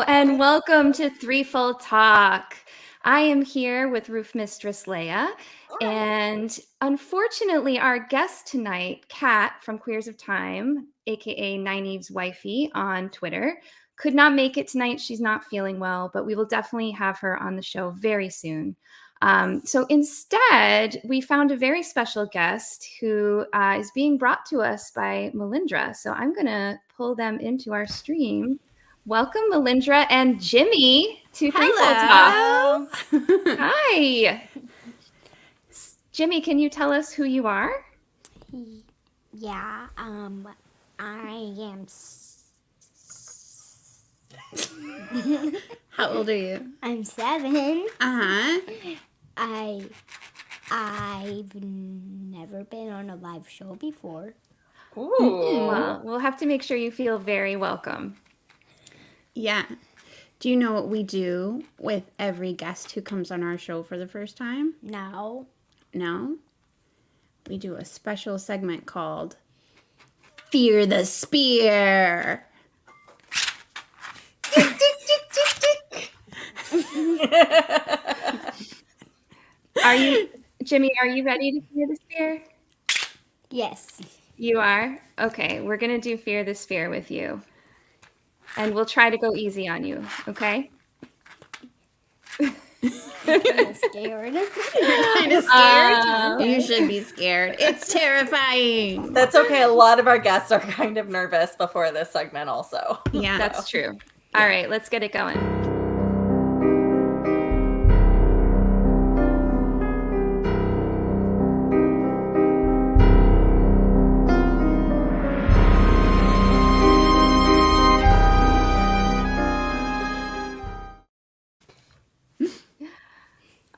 And welcome to Threefold Talk. I am here with Roof Mistress Leigh-A, and unfortunately, our guest tonight, Kat from Queers of Time, aka Nynaeve's wifey on Twitter, could not make it tonight. She's not feeling well, but we will definitely have her on the show very soon. So instead, we found a very special guest who is being brought to us by Melindhra. So I'm going to pull them into our stream. Welcome, Melindhra and Jimmy to Threefold Talk. Hi. Jimmy, can you tell us who you are? Yeah, I am... How old are you? I'm 7. Uh-huh. I've never been on a live show before. Ooh. Well, we'll have to make sure you feel very welcome. Yeah. Do you know what we do with every guest who comes on our show for the first time? No. No? We do a special segment called Fear the Spear. Jimmy, are you ready to fear the spear? Yes. You are? Okay, we're going to do Fear the Spear with you. And we'll try to go easy on you, okay? I'm kind of scared. You're kind of scared? You should be scared. It's terrifying. That's okay. A lot of our guests are kind of nervous before this segment also. Yeah, that's true. All right, let's get it going.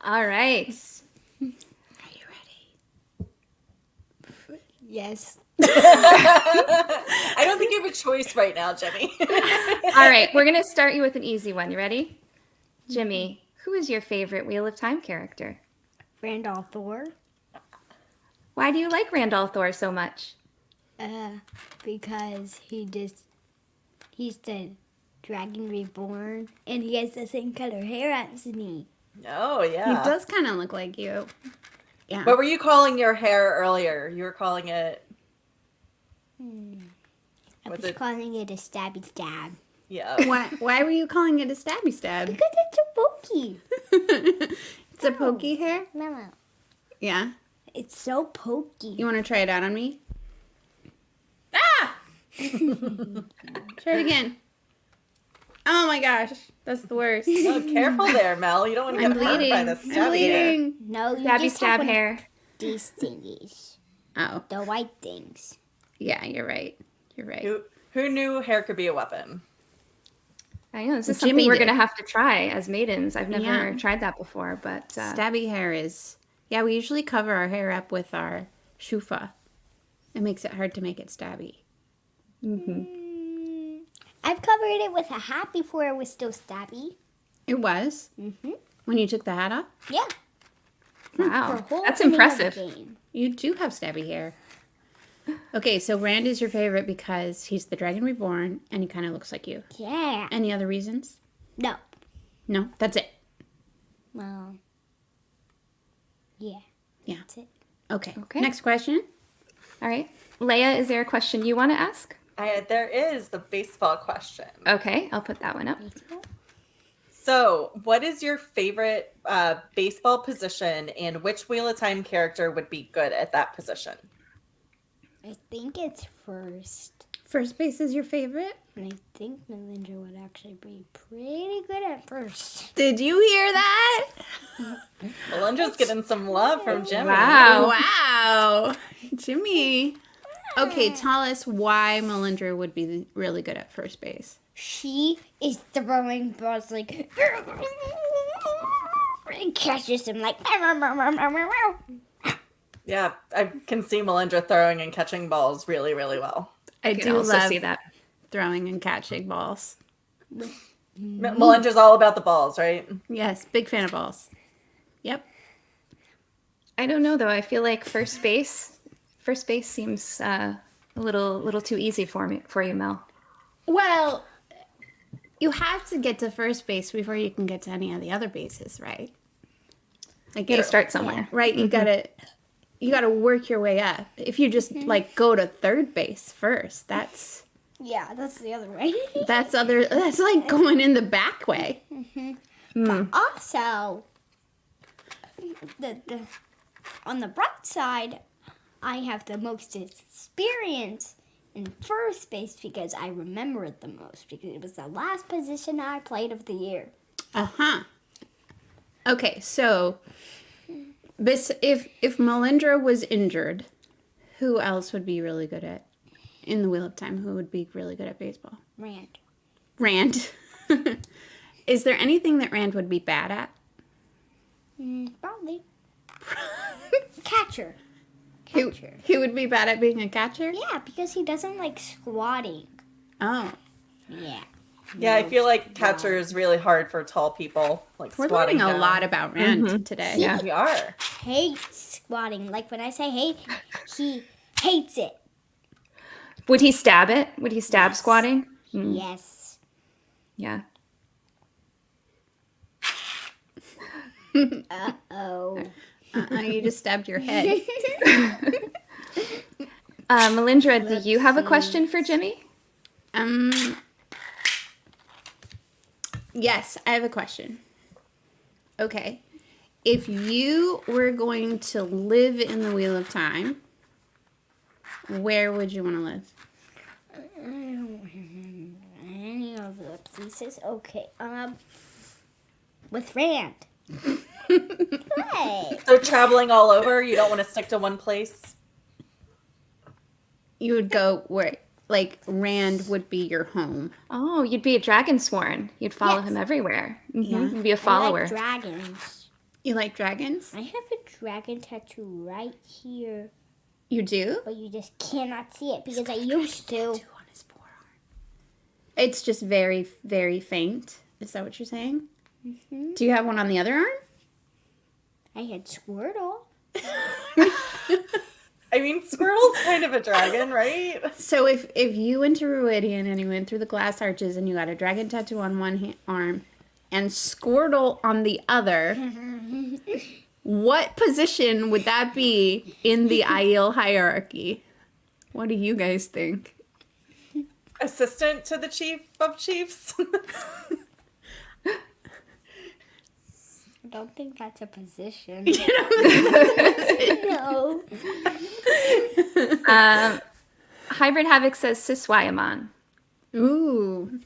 All right. Are you ready? Yes. I don't think you have a choice right now, Jimmy. All right, we're going to start you with an easy one. You ready? Jimmy, who is your favorite Wheel of Time character? Randall Thor. Why do you like Randall Thor so much? Because he's the Dragon Reborn, and he has the same color hair as me. Oh, yeah. He does kind of look like you. Yeah. What were you calling your hair earlier? You were calling it... I was calling it a stabby stab. Yeah. Why were you calling it a stabby stab? Because it's so pokey. It's a pokey hair? No. Yeah. It's so pokey. You want to try it out on me? Ah! Try it again. Oh my gosh, that's the worst. Oh, careful there, Mel. You don't want to get hurt by this I'm bleeding. No, you Stabby just stab have hair. these thingies. Oh. The white things. Yeah, you're right. You're right. Who knew hair could be a weapon? I know, this is Jimmy something we're did. going to have to try as maidens. I've never tried that before, but... Stabby hair is... Yeah, we usually cover our hair up with our shufa. It makes it hard to make it stabby. I've covered it with a hat before it was still stabby. It was? When you took the hat off? Yeah. Wow, whole that's opening of the impressive. game. You do have stabby hair. Okay, so Rand is your favorite because he's the Dragon Reborn and he kind of looks like you. Yeah. Any other reasons? No. No, that's it. Well. Yeah. Yeah. That's it. Okay. Okay. Next question. All right. Leia, is there a question you want to ask? There is the baseball question. Okay, I'll put that one up. So, what is your favorite baseball position, and which Wheel of Time character would be good at that position? I think it's first. First base is your favorite? And I think Melindhra would actually be pretty good at first. Did you hear that? Melindra's getting some love from Jimmy. Wow. Wow. Jimmy. Okay, tell us why Melindhra would be really good at first base. She is throwing balls like and catches them like Yeah, I can see Melindra throwing and catching balls really, really well. I can do also love see that. throwing and catching balls. Melindra's all about the balls, right? Yes, big fan of balls. Yep. I don't know though. I feel like first base seems a little too easy for you, Mel. Well, you have to get to first base before you can get to any of the other bases, right? Like You gotta start somewhere. right? You gotta work your way up. If you just like go to third base first, that's yeah, that's the other way. that's like going in the back way. Also, the on the bright side, I have the most experience in first base because I remember it the most because it was the last position I played of the year. Uh-huh. Okay, so if Melindhra was injured, who else would be really good at in the Wheel of Time? Who would be really good at baseball? Rand. Rand. Is there anything that Rand would be bad at? Probably. Catcher. Who would be bad at being a catcher? Yeah, because he doesn't like squatting. Oh. Yeah. Yeah, I feel like catcher is really hard for tall people. Like We're squatting learning a down. lot about Rand today. Yeah. We are. Hates squatting. Like when I say hate, he hates it. Would he stab it? Would he stab squatting? Yes. Yeah. Oh. You just stabbed your head. Melindhra, do you have a question for Jimmy? Yes, I have a question. Okay. If you were going to live in the Wheel of Time, where would you want to live? Any of the places? Okay. With Rand. Hey. So traveling all over, you don't want to stick to one place? You would go where, like, Rand would be your home. Oh, you'd be a dragon sworn. You'd follow Yes. him everywhere. Yeah. You'd be a I follower. like dragons. You like dragons? I have a dragon tattoo right here, You do? but you just cannot see it because I used to. On his forearm. It's just very, very faint. Is that what you're saying? Mm-hmm. Do you have one on the other arm? I had Squirtle. I mean, Squirtle's kind of a dragon, right? So if you went to Ruidian and you went through the glass arches and you got a dragon tattoo on one arm and Squirtle on the other, what position would that be in the Aiel hierarchy? What do you guys think? Assistant to the chief of chiefs. I don't think that's a position. You know, No. Hybrid Havoc says Siswayaman. ooh.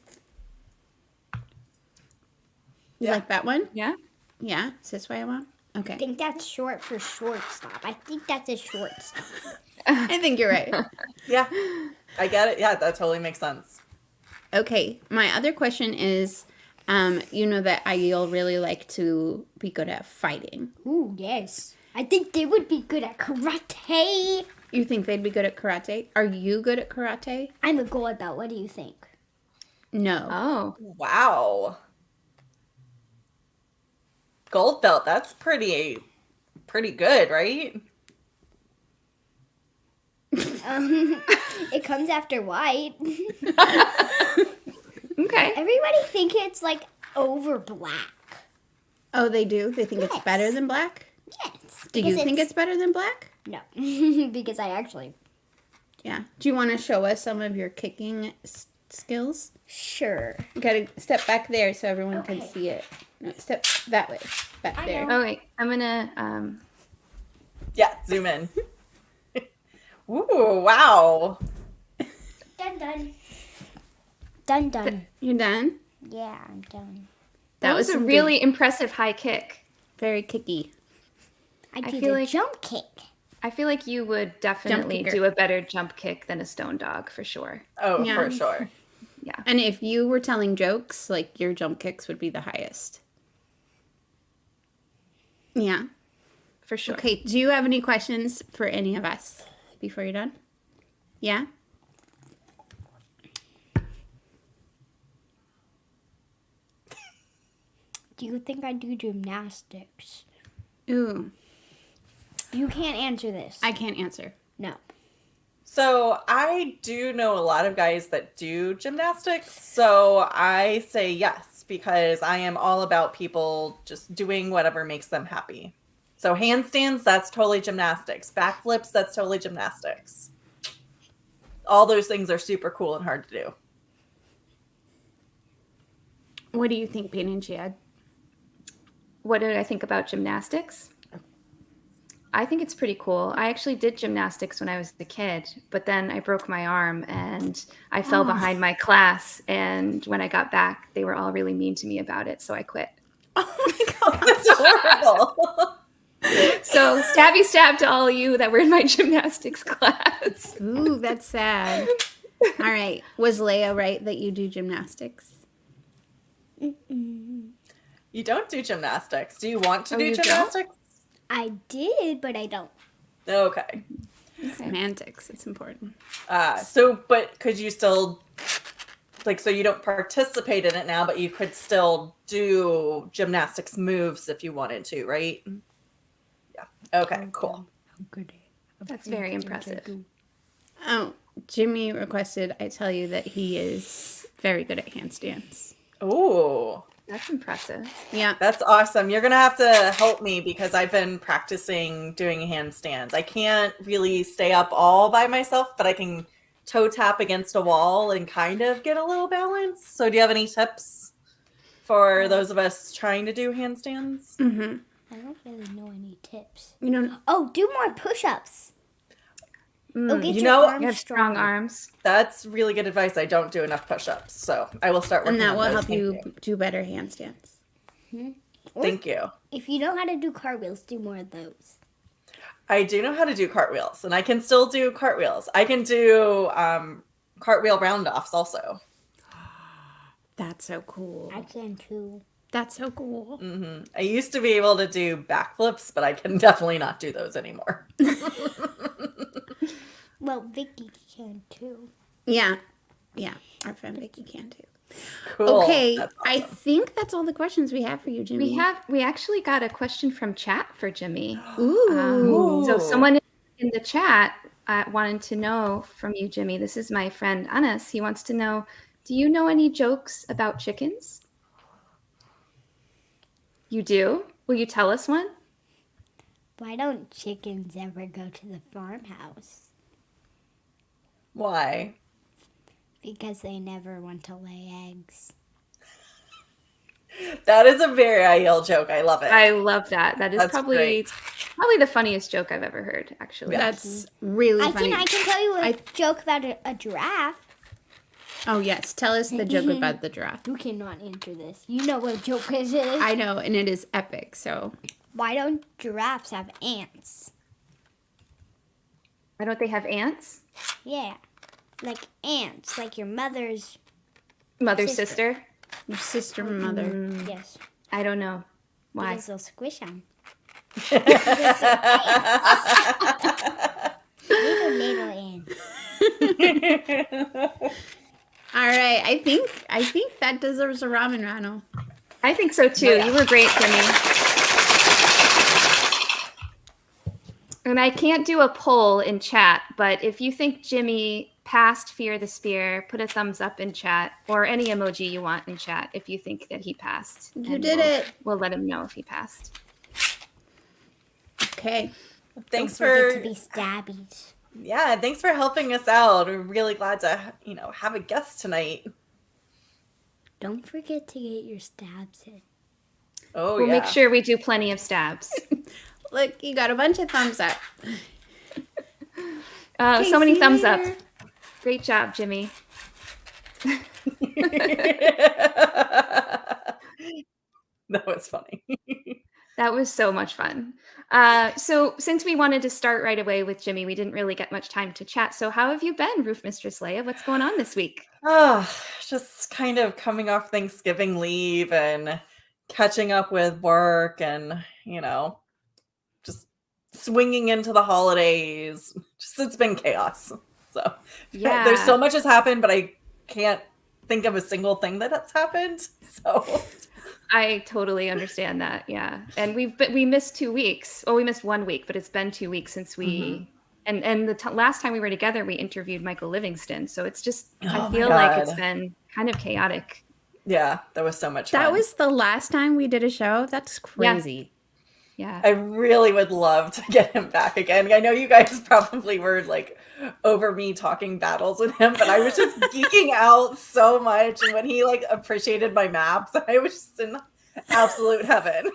You Yeah. like that one? Yeah? Yeah, Siswayama? Okay. I think that's short for shortstop. I think that's a shortstop. I think you're right. Yeah, I get it. Yeah, that totally makes sense. Okay, my other question is, you know that Aiel really like to be good at fighting. Ooh, yes. I think they would be good at karate. You think they'd be good at karate? Are you good at karate? I'm a gold belt. What do you think? No. Oh. Wow. Gold belt, that's pretty good, right? It comes after white. Okay. Everybody think it's like over black. Oh, they do? They think it's Yes. better than black? Yes. Do you think it's better than black? No, because I actually Yeah. Do you want to show us some of your kicking skills? sure. You gotta step back there so everyone can Okay. see it. No, step that way. Back I there. know. Oh, wait. I'm going to, Yeah, zoom in. Ooh, wow. Done. You're done? Yeah, I'm done. that was a some really impressive high kick. very kicky. I do feel the like- jump kick. I feel like you would definitely kicker. do a better jump kick than a stone dog for sure. Oh, Yeah. for sure. Yeah. And if you were telling jokes, like your jump kicks would be the highest. Yeah. For sure. Okay. Do you have any questions for any of us before you're done? Yeah? Do you think I do gymnastics? Ooh. You can't answer this. I can't answer. No. So I do know a lot of guys that do gymnastics. So I say yes, because I am all about people just doing whatever makes them happy. So handstands, that's totally gymnastics. Backflips, that's totally gymnastics. All those things are super cool and hard to do. What do you think, Bain&Chiad? What did I think about gymnastics? I think it's pretty cool. I actually did gymnastics when I was a kid, but then I broke my arm and I fell behind my class. And when I got back, they were all really mean to me about it, so I quit. Oh my god. That's horrible. So stabby stab to all you that were in my gymnastics class. Ooh, that's sad. All right. Was Leigh-A right that you do gymnastics? You don't do gymnastics. Do you want to Oh, do you don't? gymnastics? I did, but I don't. Okay. Semantics. It's important. But could you still, like, so you don't participate in it now, but you could still do gymnastics moves if you wanted to, right? Yeah. Okay, cool. That's very impressive. Oh, Jimmy requested I tell you that he is very good at handstands. Ooh, That's impressive. Yeah. that's awesome. You're going to have to help me because I've been practicing doing handstands. I can't really stay up all by myself, but I can toe tap against a wall and kind of get a little balance. So do you have any tips for those of us trying to do handstands? Mm-hmm. I don't really know any tips. You know, Oh, do more push-ups. It'll get You your know- arms You have strong stronger. arms. That's really good advice. I don't do enough push-ups, so I will start working and that on will those. help Thank you do better handstands. Thank you. If you know how to do cartwheels, do more of those. I do know how to do cartwheels, and I can still do cartwheels. I can do cartwheel round-offs also. That's so cool. I can too. That's so cool. I used to be able to do backflips, but I can definitely not do those anymore. Well, Vicky can too. Yeah. Yeah. Our friend Vicky can too. Cool. Okay. That's I awesome. think that's all the questions we have for you, Jimmy. We actually got a question from chat for Jimmy. Ooh. So Ooh. someone in the chat wanted to know from you, Jimmy. This is my friend Anas. He wants to know, do you know any jokes about chickens? You do? Will you tell us one? Why don't chickens ever go to the farmhouse? Why? Because they never want to lay eggs. That is a very IEL joke. I love it. I love that. That is That's probably great. the funniest joke I've ever heard, actually. That's really funny. I can tell you a joke about a giraffe. Oh, yes. Tell us the joke about the giraffe. You cannot answer this. You know what joke this is. I know, and it is epic, so. Why don't giraffes have ants? Why don't they have ants? Yeah. Like ants. Like your mother's. Mother, Sister. sister? Your sister and mother. Yes. I don't know. Why? Because they'll squish them. Little All right, I think that deserves a ramen rattle. I think so too. Oh, yeah. You were great, Jimmy. And I can't do a poll in chat, but if you think Jimmy passed Fear the Spear, put a thumbs up in chat, or any emoji you want in chat if you think that he passed. You And did it. We'll let him know if he passed. Okay. Thanks Don't forget for to be stabbies. yeah, thanks for helping us out. We're really glad to have a guest tonight. Don't forget to get your stabs in. Oh We'll yeah. make sure we do plenty of stabs. Look, you got a bunch of thumbs up. So many see you thumbs up. later. Great job, Jimmy. That was funny. That was so much fun. So since we wanted to start right away with Jimmy, we didn't really get much time to chat. So how have you been, Roof Mistress Leigh-A? What's going on this week? Just kind of coming off Thanksgiving leave and catching up with work and, just swinging into the holidays. Just it's been chaos. So Yeah. there's so much has happened, but I can't think of a single thing that's happened. So I totally understand that. Yeah. And we missed 2 weeks. Well, we missed 1 week, but it's been 2 weeks since we and the last time we were together, we interviewed Michael Livingston. So it's just, I Oh my feel like it's God. been kind of chaotic. yeah, that was so much fun. That was the last time we did a show. That's crazy. Yeah. I really would love to get him back again. I know you guys probably were like over me talking battles with him, but I was just geeking out so much. And when he like appreciated my maps, I was just in absolute heaven.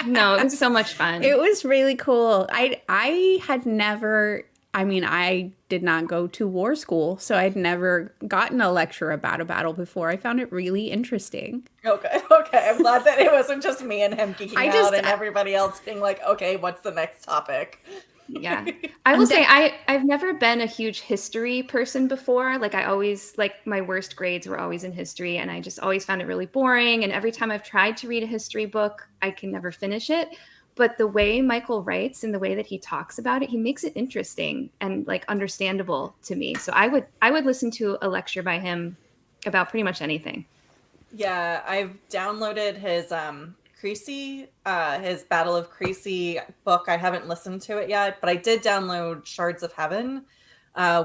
No, it was so much fun. It was really cool. I had never, I did not go to war school, so I'd never gotten a lecture about a battle before. I found it really interesting. Okay. I'm glad that it wasn't just me and him geeking out and everybody else being like, okay, what's the next topic? Yeah. I will say I've never been a huge history person before. Like I always, like my worst grades were always in history and I just always found it really boring. And every time I've tried to read a history book, I can never finish it. But the way Michael writes and the way that he talks about it, he makes it interesting and like understandable to me. So I would listen to a lecture by him about pretty much anything. Yeah, I've downloaded his Creasy, his Battle of Creasy book. I haven't listened to it yet, but I did download Shards of Heaven,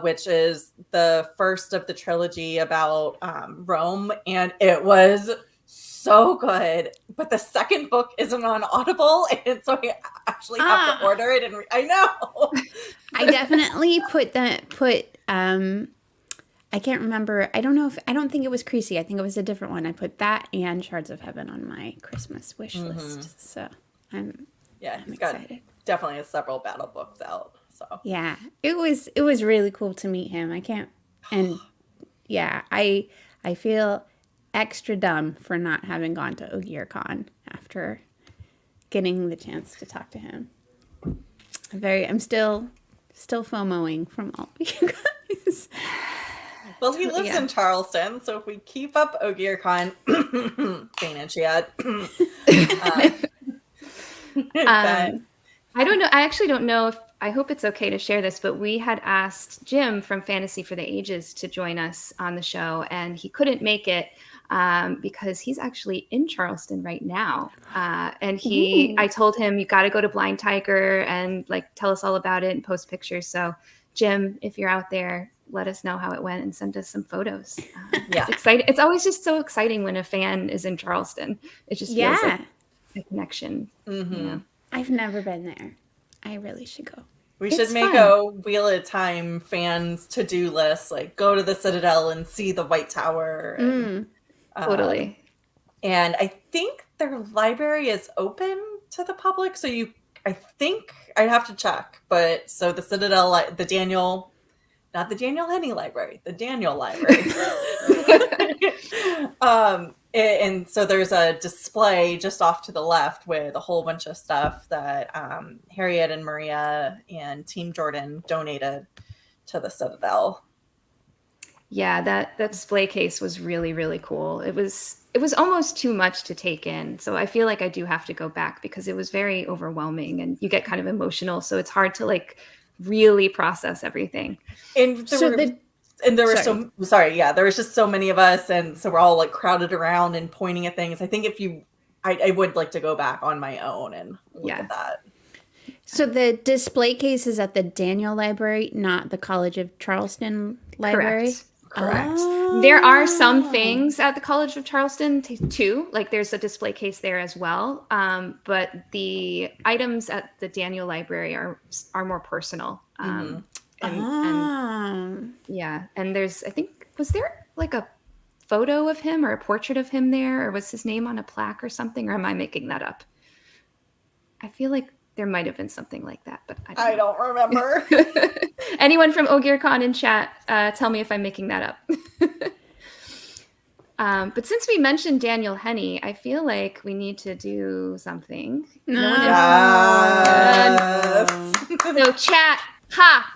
which is the first of the trilogy about Rome, and it was so good. But the second book isn't on Audible, and so I actually have to order it. And I know. I definitely put I can't remember. I don't think it was Creasy. I think it was a different one. I put that and Shards of Heaven on my Christmas wish list. So I'm excited. Definitely has several battle books out. So yeah, it was really cool to meet him. I feel extra dumb for not having gone to OgierCon after getting the chance to talk to him. I'm still FOMOing from all of you guys. Well, he lives in Charleston, so if we keep up OgierCon, Bain&Chiad. I don't know. I actually don't know if I hope it's okay to share this, but we had asked Jim from Fantasy for the Ages to join us on the show, and he couldn't make it because he's actually in Charleston right now. And I told him, you got to go to Blind Tiger and like tell us all about it and post pictures. So Jim, if you're out there, let us know how it went and send us some photos. It's exciting. It's always just so exciting when a fan is in Charleston. It just feels like a connection. Mm-hmm. You know? I've never been there. I really should go. We should make a Wheel of Time fans to-do list, like go to the Citadel and see the White Tower. And, totally. And I think their library is open to the public, so I think I'd have to check. But so the Citadel, the Daniel, not the Daniel Henney Library, the Daniel Library. And so there's a display just off to the left with a whole bunch of stuff that Harriet and Maria and Team Jordan donated to the Citadel. Yeah, that display case was really, really cool. It was almost too much to take in. So I feel like I do have to go back because it was very overwhelming and you get kind of emotional. So it's hard to like really process everything. And And there were there was just so many of us, and so we're all like crowded around and pointing at things. I think I would like to go back on my own and look at that. So the display case is at the Daniel Library, not the College of Charleston Library? Correct. There are some things at the College of Charleston too. Like there's a display case there as well. But the items at the Daniel Library are more personal. And there's, I think, was there like a photo of him or a portrait of him there, or was his name on a plaque or something, or am I making that up? I feel like there might have been something like that, but I don't remember. Anyone from OgierCon in chat, tell me if I'm making that up. But since we mentioned Daniel Henney, I feel like we need to do something. So chat,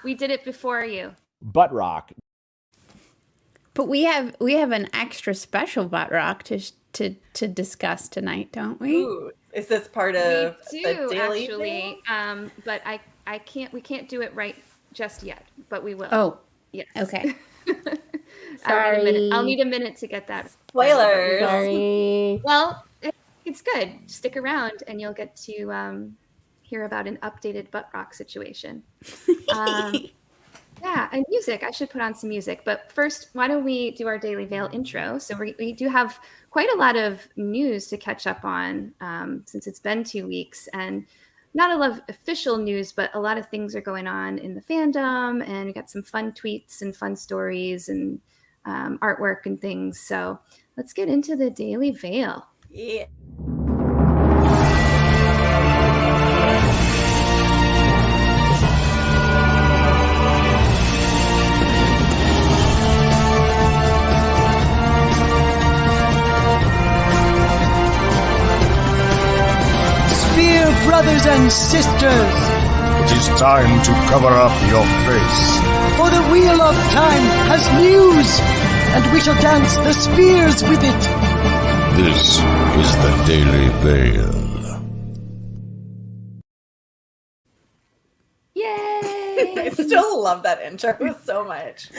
we did it before you. Butt rock. But we have an extra special butt rock to discuss tonight, don't we? Ooh, is this part of the daily actually? But I can't. We can't do it right just yet. But we will. Oh, yes. Okay. Sorry. I'll need a minute to get that. Spoilers. Sorry. Well, it's good. Stick around, and you'll get to hear about an updated butt rock situation. Yeah, and music. I should put on some music. But first, why don't we do our Daily Veil intro? So we do have quite a lot of news to catch up on since it's been 2 weeks. And not a lot of official news, but a lot of things are going on in the fandom. And we got some fun tweets and fun stories and artwork and things. So let's get into the Daily Veil. Yeah. Brothers and sisters, it is time to cover up your face. For the wheel of time has news, and we shall dance the spears with it. This is the Daily Veil. Yay! I still love that intro so much.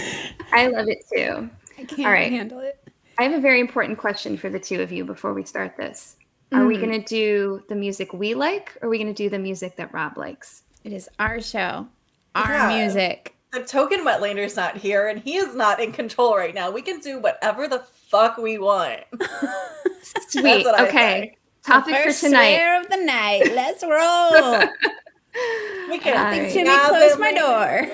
I love it too. I can't All right. handle it. I have a very important question for the two of you before we start this. Are we going to do the music we like, or are we going to do the music that Rob likes? It is our show, our music. The token Wetlander's not here, and he is not in control right now. We can do whatever the fuck we want. Sweet. Okay. Topic for tonight. Slayer of the night. Let's roll. We can. Jimmy, close my door.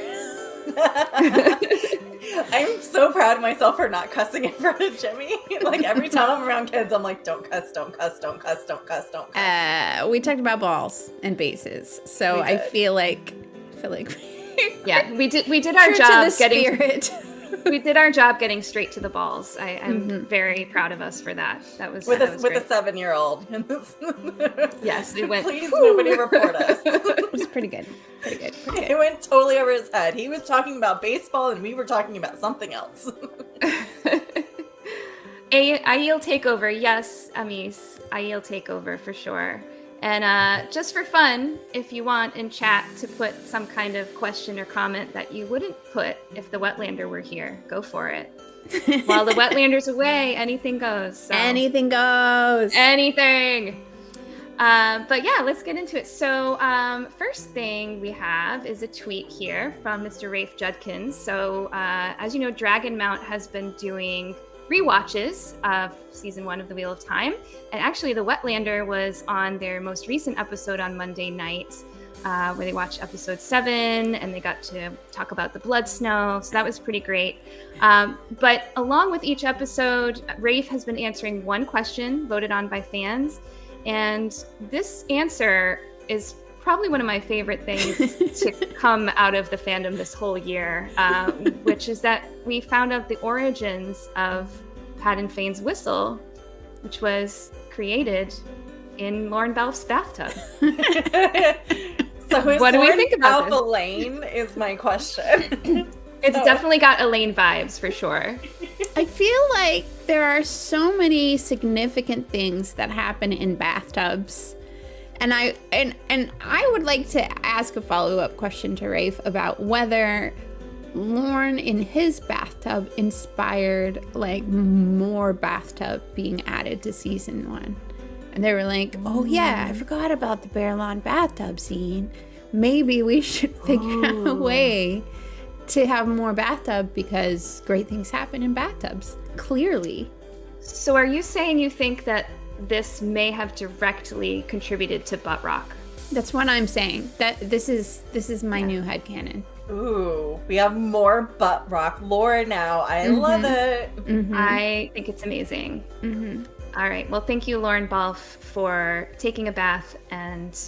I'm so proud of myself for not cussing in front of Jimmy. Like every time I'm around kids, I'm like, don't cuss, don't cuss, don't cuss, don't cuss, don't cuss. We talked about balls and bases, so I feel like yeah, we did our true job to the getting spirit. We did our job getting straight to the balls. I'm very proud of us for that. That was with that a was with great. a 7-year-old. Yes, it went. Please nobody report us. It was pretty good. Pretty good. It went totally over his head. He was talking about baseball, and we were talking about something else. I yield takeover. Yes, Amis. I yield takeover for sure. And just for fun, if you want in chat to put some kind of question or comment that you wouldn't put if the Wetlander were here, go for it. While the Wetlander's away, anything goes. So. Anything goes. Anything. But yeah, let's get into it. So first thing we have is a tweet here from Mr. Rafe Judkins. So as you know, Dragon Mount has been doing rewatches of season 1 of The Wheel of Time. And actually the Wetlander was on their most recent episode on Monday night, where they watched episode 7 and they got to talk about the blood snow. So that was pretty great. But along with each episode, Rafe has been answering one question voted on by fans. And this answer is probably one of my favorite things to come out of the fandom this whole year, which is that we found out the origins of Padan Fane's whistle, which was created in Lauren Balfe's bathtub. So what do we think about this? Elaine is my question. It's definitely got Elaine vibes for sure. I feel like there are so many significant things that happen in bathtubs. And I would like to ask a follow-up question to Rafe about whether Lorne in his bathtub inspired like more bathtub being added to season 1. And they were like, oh yeah, I forgot about the Bear Lawn bathtub scene. Maybe we should figure out a way to have more bathtub because great things happen in bathtubs. Clearly. So are you saying you think that this may have directly contributed to butt rock? That's what I'm saying. That this is my new headcanon. Ooh, we have more butt rock lore now. I love it. I think it's amazing. All right. Well, thank you, Lauren Balfe, for taking a bath and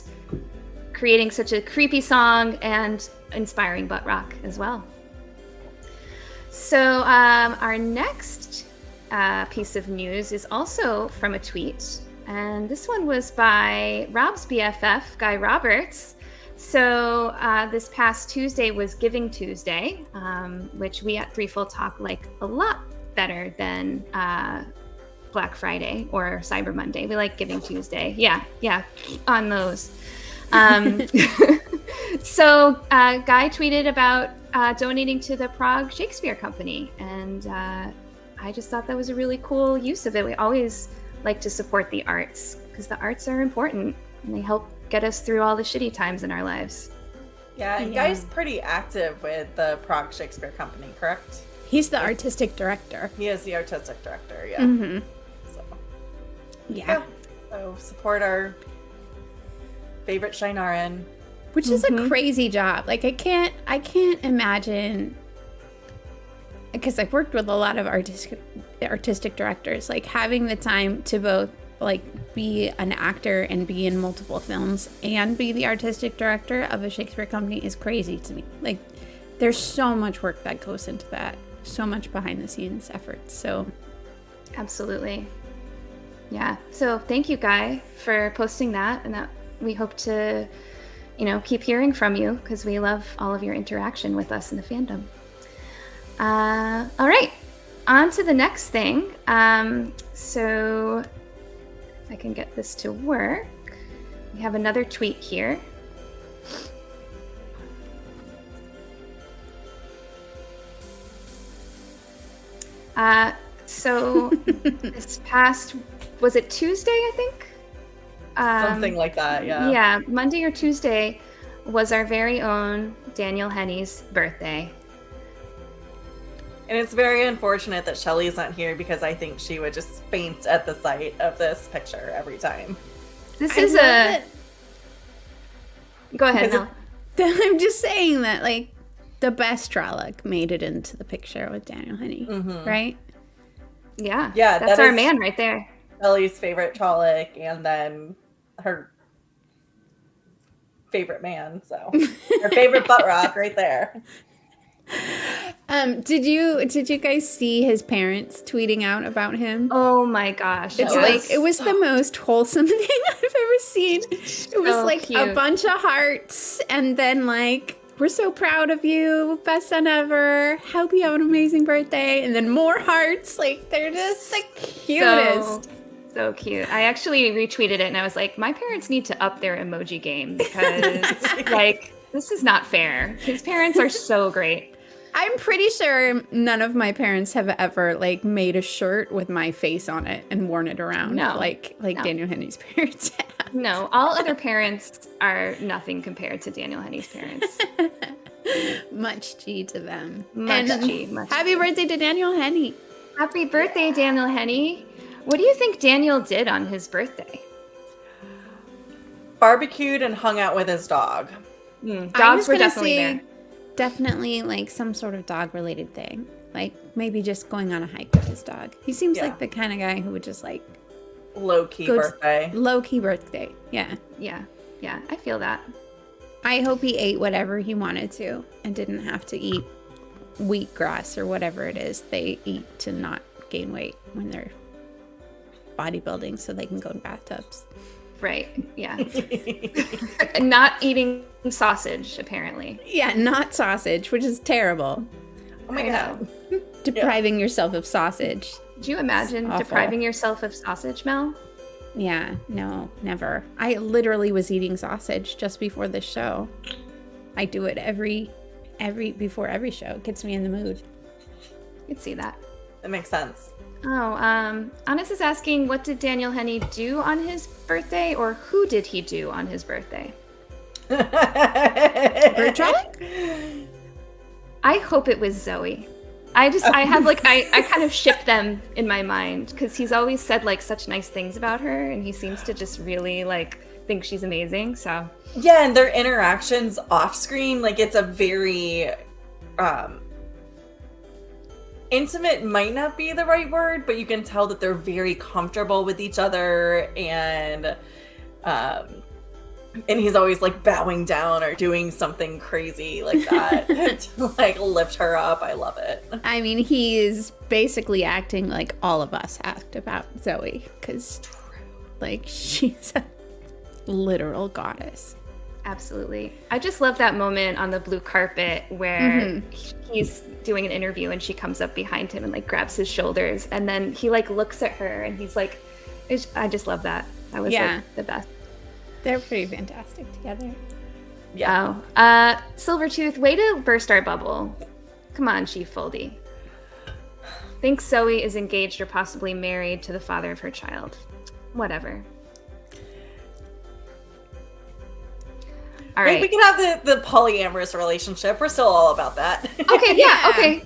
creating such a creepy song and inspiring butt rock as well. So our next piece of news is also from a tweet. And this one was by Rob's BFF, Guy Roberts. So this past Tuesday was Giving Tuesday, which we at Threefold Talk like a lot better than Black Friday or Cyber Monday. We like Giving Tuesday. Yeah, on those. So Guy tweeted about donating to the Prague Shakespeare Company. And I just thought that was a really cool use of it. We always like to support the arts because the arts are important and they help get us through all the shitty times in our lives. Yeah, and Guy's pretty active with the Prague Shakespeare Company, correct? He's the artistic director. He is the artistic director, yeah. So, Yeah. So support our favorite Shinaran. Which is a crazy job. Like I can't imagine, because I've worked with a lot of artistic directors, like having the time to both like be an actor and be in multiple films and be the artistic director of a Shakespeare company is crazy to me. Like there's so much work that goes into that, so much behind the scenes efforts. So absolutely. Yeah. So thank you, Guy, for posting that, and that we hope to, keep hearing from you because we love all of your interaction with us in the fandom. All right, on to the next thing. So if I can get this to work, we have another tweet here. So this past, was it Tuesday, I think? Something like that, yeah. Yeah, Monday or Tuesday was our very own Daniel Henney's birthday. And it's very unfortunate that Shelly's not here because I think she would just faint at the sight of this picture every time. This is a... Go ahead, Mel. I'm just saying that, like, the best Trolloc made it into the picture with Daniel Henney, right? Yeah, Yeah, that's our man right there. Shelly's favorite Trolloc, and then her favorite man, so her favorite butt rock right there. Did you guys see his parents tweeting out about him? Oh my gosh. It's like, it was the most wholesome thing I've ever seen. It was So like cute. a bunch of hearts and then like, we're so proud of you, best son ever, hope you have an amazing birthday, and then more hearts. Like, they're just the cutest. So cute. I actually retweeted it and I was like, my parents need to up their emoji game because like, this is not fair. His parents are so great. I'm pretty sure none of my parents have ever like made a shirt with my face on it and worn it around like No. Daniel Henney's parents have. No, all other parents are nothing compared to Daniel Henney's parents. Much G to them. Much And G, much happy birthday to Daniel Henney. Happy birthday, Daniel Henney. What do you think Daniel did on his birthday? Barbecued and hung out with his dog. Dogs were definitely there. Definitely like some sort of dog related thing. Like maybe just going on a hike with his dog. He seems like the kind of guy who would just like Low-key birthday. Low-key birthday. Yeah. Yeah, I feel that. I hope he ate whatever he wanted to and didn't have to eat wheatgrass or whatever it is they eat to not gain weight when they're bodybuilding so they can go in bathtubs. Right, yeah. Not eating sausage, apparently. Yeah, not sausage, which is terrible. Oh my god. Depriving yourself of sausage. Do you imagine Awful. depriving yourself of sausage, Mel? Yeah, no, never. I literally was eating sausage just before this show. I do it every before every show. It gets me in the mood. You'd see that. That makes sense. Oh, Anis is asking, what did Daniel Henney do on his birthday, or who did he do on his birthday? Bird trolley? I hope it was Zoe. I have like, I kind of ship them in my mind because he's always said like such nice things about her, and he seems to just really like think she's amazing. So Yeah, and their interactions off screen, like it's a very intimate might not be the right word, but you can tell that they're very comfortable with each other, and he's always like bowing down or doing something crazy like that to like lift her up. I love it. I mean, he is basically acting like all of us act about Zoe, because like she's a literal goddess. absolutely. I just love that moment on the blue carpet where he's doing an interview and she comes up behind him and like grabs his shoulders, and then he like looks at her and he's like, I just love that. That was like the best. They're pretty fantastic together. Yeah. Oh, Silvertooth, way to burst our bubble. Come on, Chief Foldy. Thinks Zoe is engaged or possibly married to the father of her child. Whatever. All right. We can have the polyamorous relationship. We're still all about that. Okay, yeah, okay,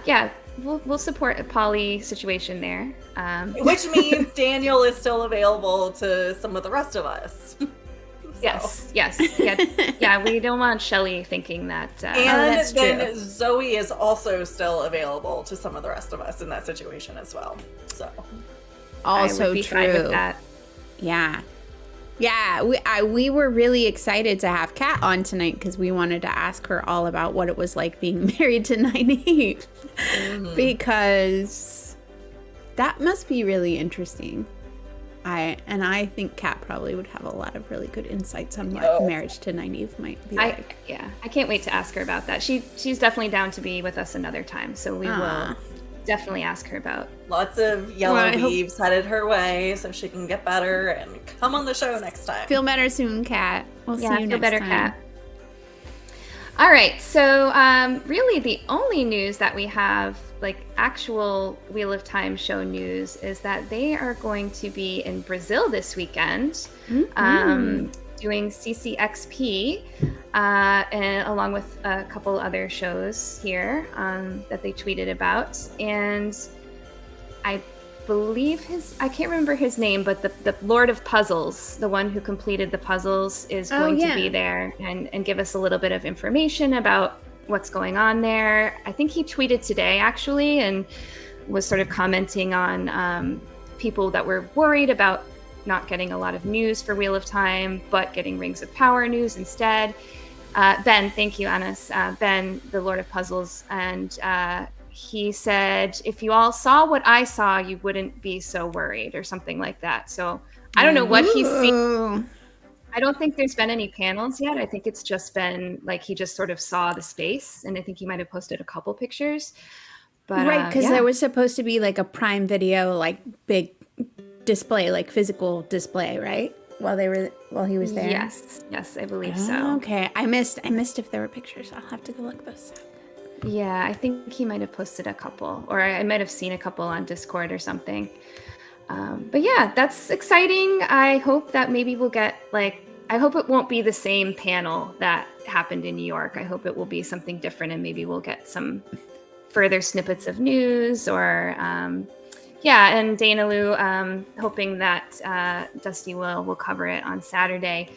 yeah. We'll support a poly situation there. Which means Daniel is still available to some of the rest of us. Yes. Yeah, we don't want Shelly thinking that. And that's then true. Zoe is also still available to some of the rest of us in that situation as well. So Also I would be fine with true. that. Yeah. We were really excited to have Kat on tonight because we wanted to ask her all about what it was like being married to 98. Because that must be really interesting. I think Kat probably would have a lot of really good insights on what marriage to 90 might be like. I can't wait to ask her about that. She's definitely down to be with us another time, so we will definitely ask her about. lots of yellow leaves headed her way so she can get better and come on the show next time. Feel better soon, Kat. We'll see you feel next better, time. Kat. All right, so really the only news that we have, like actual Wheel of Time show news, is that they are going to be in Brazil this weekend, doing CCXP, and along with a couple other shows here that they tweeted about. And I believe I can't remember his name, but the Lord of Puzzles, the one who completed the puzzles, is going to be there and give us a little bit of information about what's going on there. I think he tweeted today actually and was sort of commenting on people that were worried about not getting a lot of news for Wheel of Time, but getting Rings of Power news instead. Ben, thank you, Anis. Ben, the Lord of Puzzles, and he said, if you all saw what I saw, you wouldn't be so worried, or something like that. So I don't know what he's seen. I don't think there's been any panels yet. I think it's just been like he just sort of saw the space, and I think he might have posted a couple pictures. But, Right, because there was supposed to be like a Prime Video, like big display, like physical display, right? While he was there. Yes, I believe so. Okay, I missed if there were pictures. I'll have to go look those up. Yeah, I think he might have posted a couple, or I might have seen a couple on Discord or something. But yeah, that's exciting. I hope that maybe we'll get I hope it won't be the same panel that happened in New York. I hope it will be something different, and maybe we'll get some further snippets of news or, and Dana Lou, hoping that Dusty will cover it on Saturday.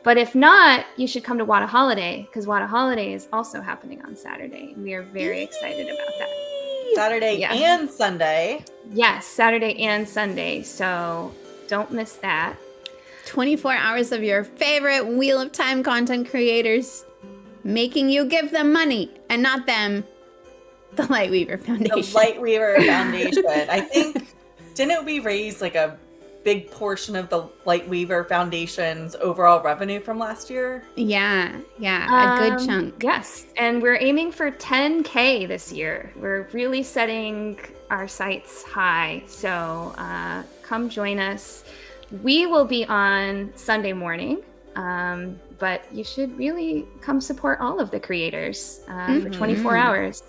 But if not, you should come to Wada Holiday, because Wada Holiday is also happening on Saturday. We are very excited about that. Saturday and Sunday. Yes, Saturday and Sunday. So don't miss that. 24 hours of your favorite Wheel of Time content creators making you give them money, and not them, the Lightweaver Foundation. The Lightweaver Foundation. I think, didn't we raise like a big portion of the Lightweaver Foundation's overall revenue from last year? Yeah, a good chunk. Yes, and we're aiming for 10K this year. We're really setting our sights high, so come join us. We will be on Sunday morning, But you should really come support all of the creators for 24 hours.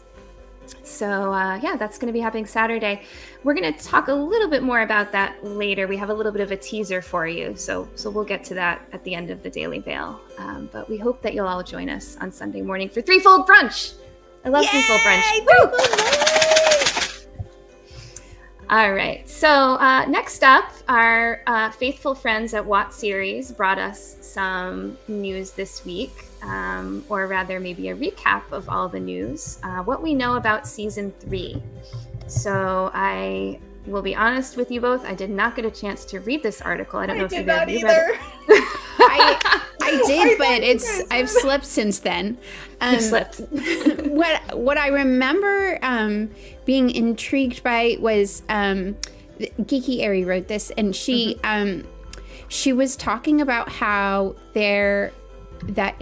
So yeah, that's going to be happening Saturday. We're going to talk a little bit more about that later. We have a little bit of a teaser for you, so we'll get to that at the end of the Daily Veil. But we hope that you'll all join us on Sunday morning for Threefold Brunch. I love Threefold Brunch. All right. So next up, our faithful friends at Watt Series brought us some news this week, or rather maybe a recap of all the news, what we know about Season 3. So I will be honest with you both. I did not get a chance to read this article. I don't know if you read it. I did, but I've slept since then. You've slept. What I remember being intrigued by was Geeky Airy wrote this, and she was talking about how that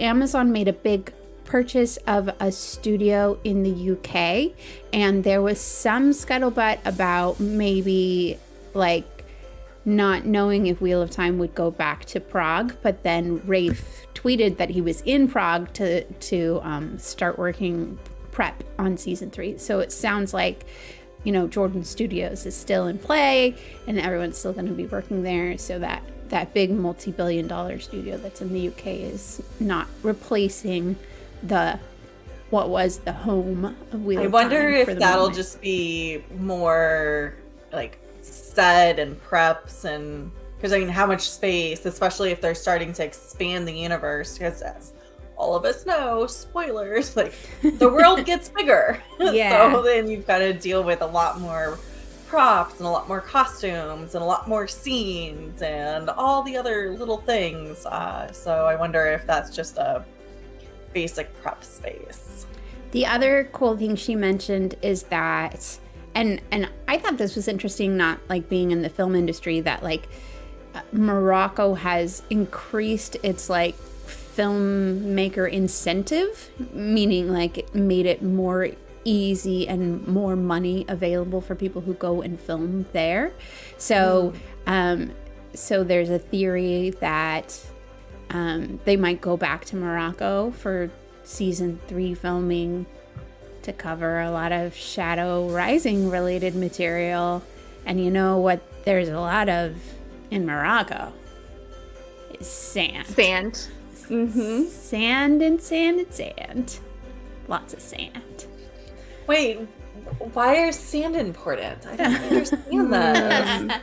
Amazon made a big purchase of a studio in the UK, and there was some scuttlebutt about maybe like not knowing if Wheel of Time would go back to Prague, but then Rafe tweeted that he was in Prague to start working prep on Season 3. So it sounds like, Jordan Studios is still in play and everyone's still going to be working there, so that big multi-billion-dollar studio that's in the UK is not replacing what was the home of Wheel of Time. I wonder if that'll just be more like set and preps, and because how much space, especially if they're starting to expand the universe, because as all of us know, spoilers, like the world gets bigger. Yeah. So then you've got to deal with a lot more props and a lot more costumes and a lot more scenes and all the other little things. So I wonder if that's just a basic prep space. The other cool thing she mentioned is that, and I thought this was interesting, not like being in the film industry, that like Morocco has increased its like filmmaker incentive, meaning like it made it more easy and more money available for people who go and film there. So so there's a theory that they might go back to Morocco for Season 3 filming to cover a lot of Shadow Rising related material. And you know what there's a lot of in Morocco is sand. Sand. Mm-hmm. Sand and sand and sand. Lots of sand. Wait, why is sand important? I don't understand that.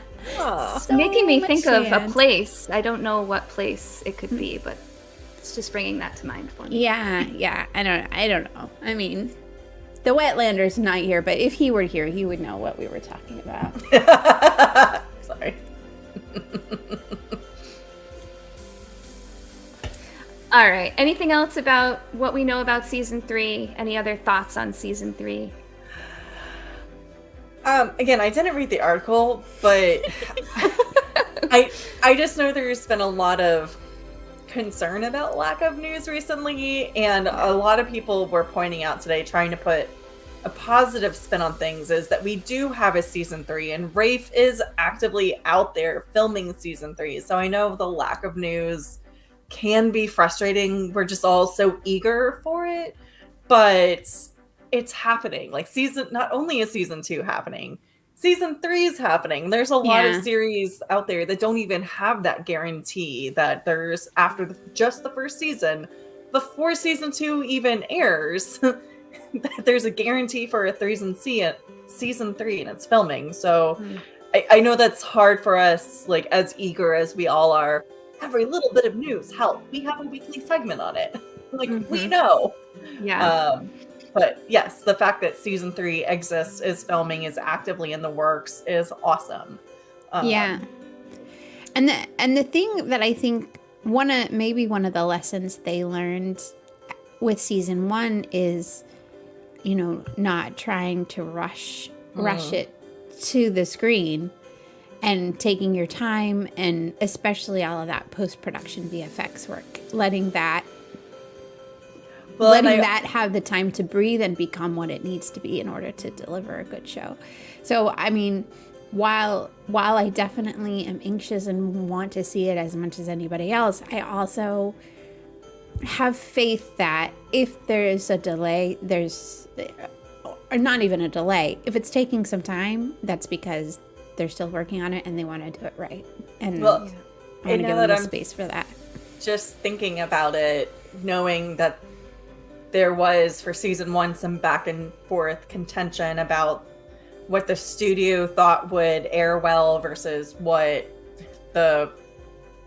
So making me think of a place. I don't know what place it could be, but it's just bringing that to mind for me. Yeah. I don't know. I mean, the Wetlander's not here, but if he were here, he would know what we were talking about. Sorry. All right. Anything else about what we know about Season 3? Any other thoughts on Season 3? Again, I didn't read the article, but I just know there's been a lot of concern about lack of news recently, and a lot of people were pointing out today, trying to put a positive spin on things, is that we do have a Season 3, and Rafe is actively out there filming Season 3. So I know the lack of news can be frustrating. We're just all so eager for it, but it's happening. Like not only is Season 2 happening, Season 3 is happening. There's a lot of series out there that don't even have that guarantee that there's, after just the first season, before Season 2 even airs, that there's a guarantee for a Season 3 and it's filming. So I know that's hard for us, like as eager as we all are. Every little bit of news help. We have a weekly segment on it. Like we know. Yeah. But yes, the fact that Season 3 exists, is filming, is actively in the works is awesome. Yeah. And the thing that I think maybe one of the lessons they learned with Season 1 is, not trying to rush it to the screen, and taking your time, and especially all of that post-production VFX work, letting that have the time to breathe and become what it needs to be in order to deliver a good show. So, I mean, while I definitely am anxious and want to see it as much as anybody else, I also have faith that if there is a delay, or not even a delay, if it's taking some time, that's because they're still working on it and they want to do it right. And I want to give them the space for that. Just thinking about it, knowing that there was for season 1 some back and forth contention about what the studio thought would air well versus what the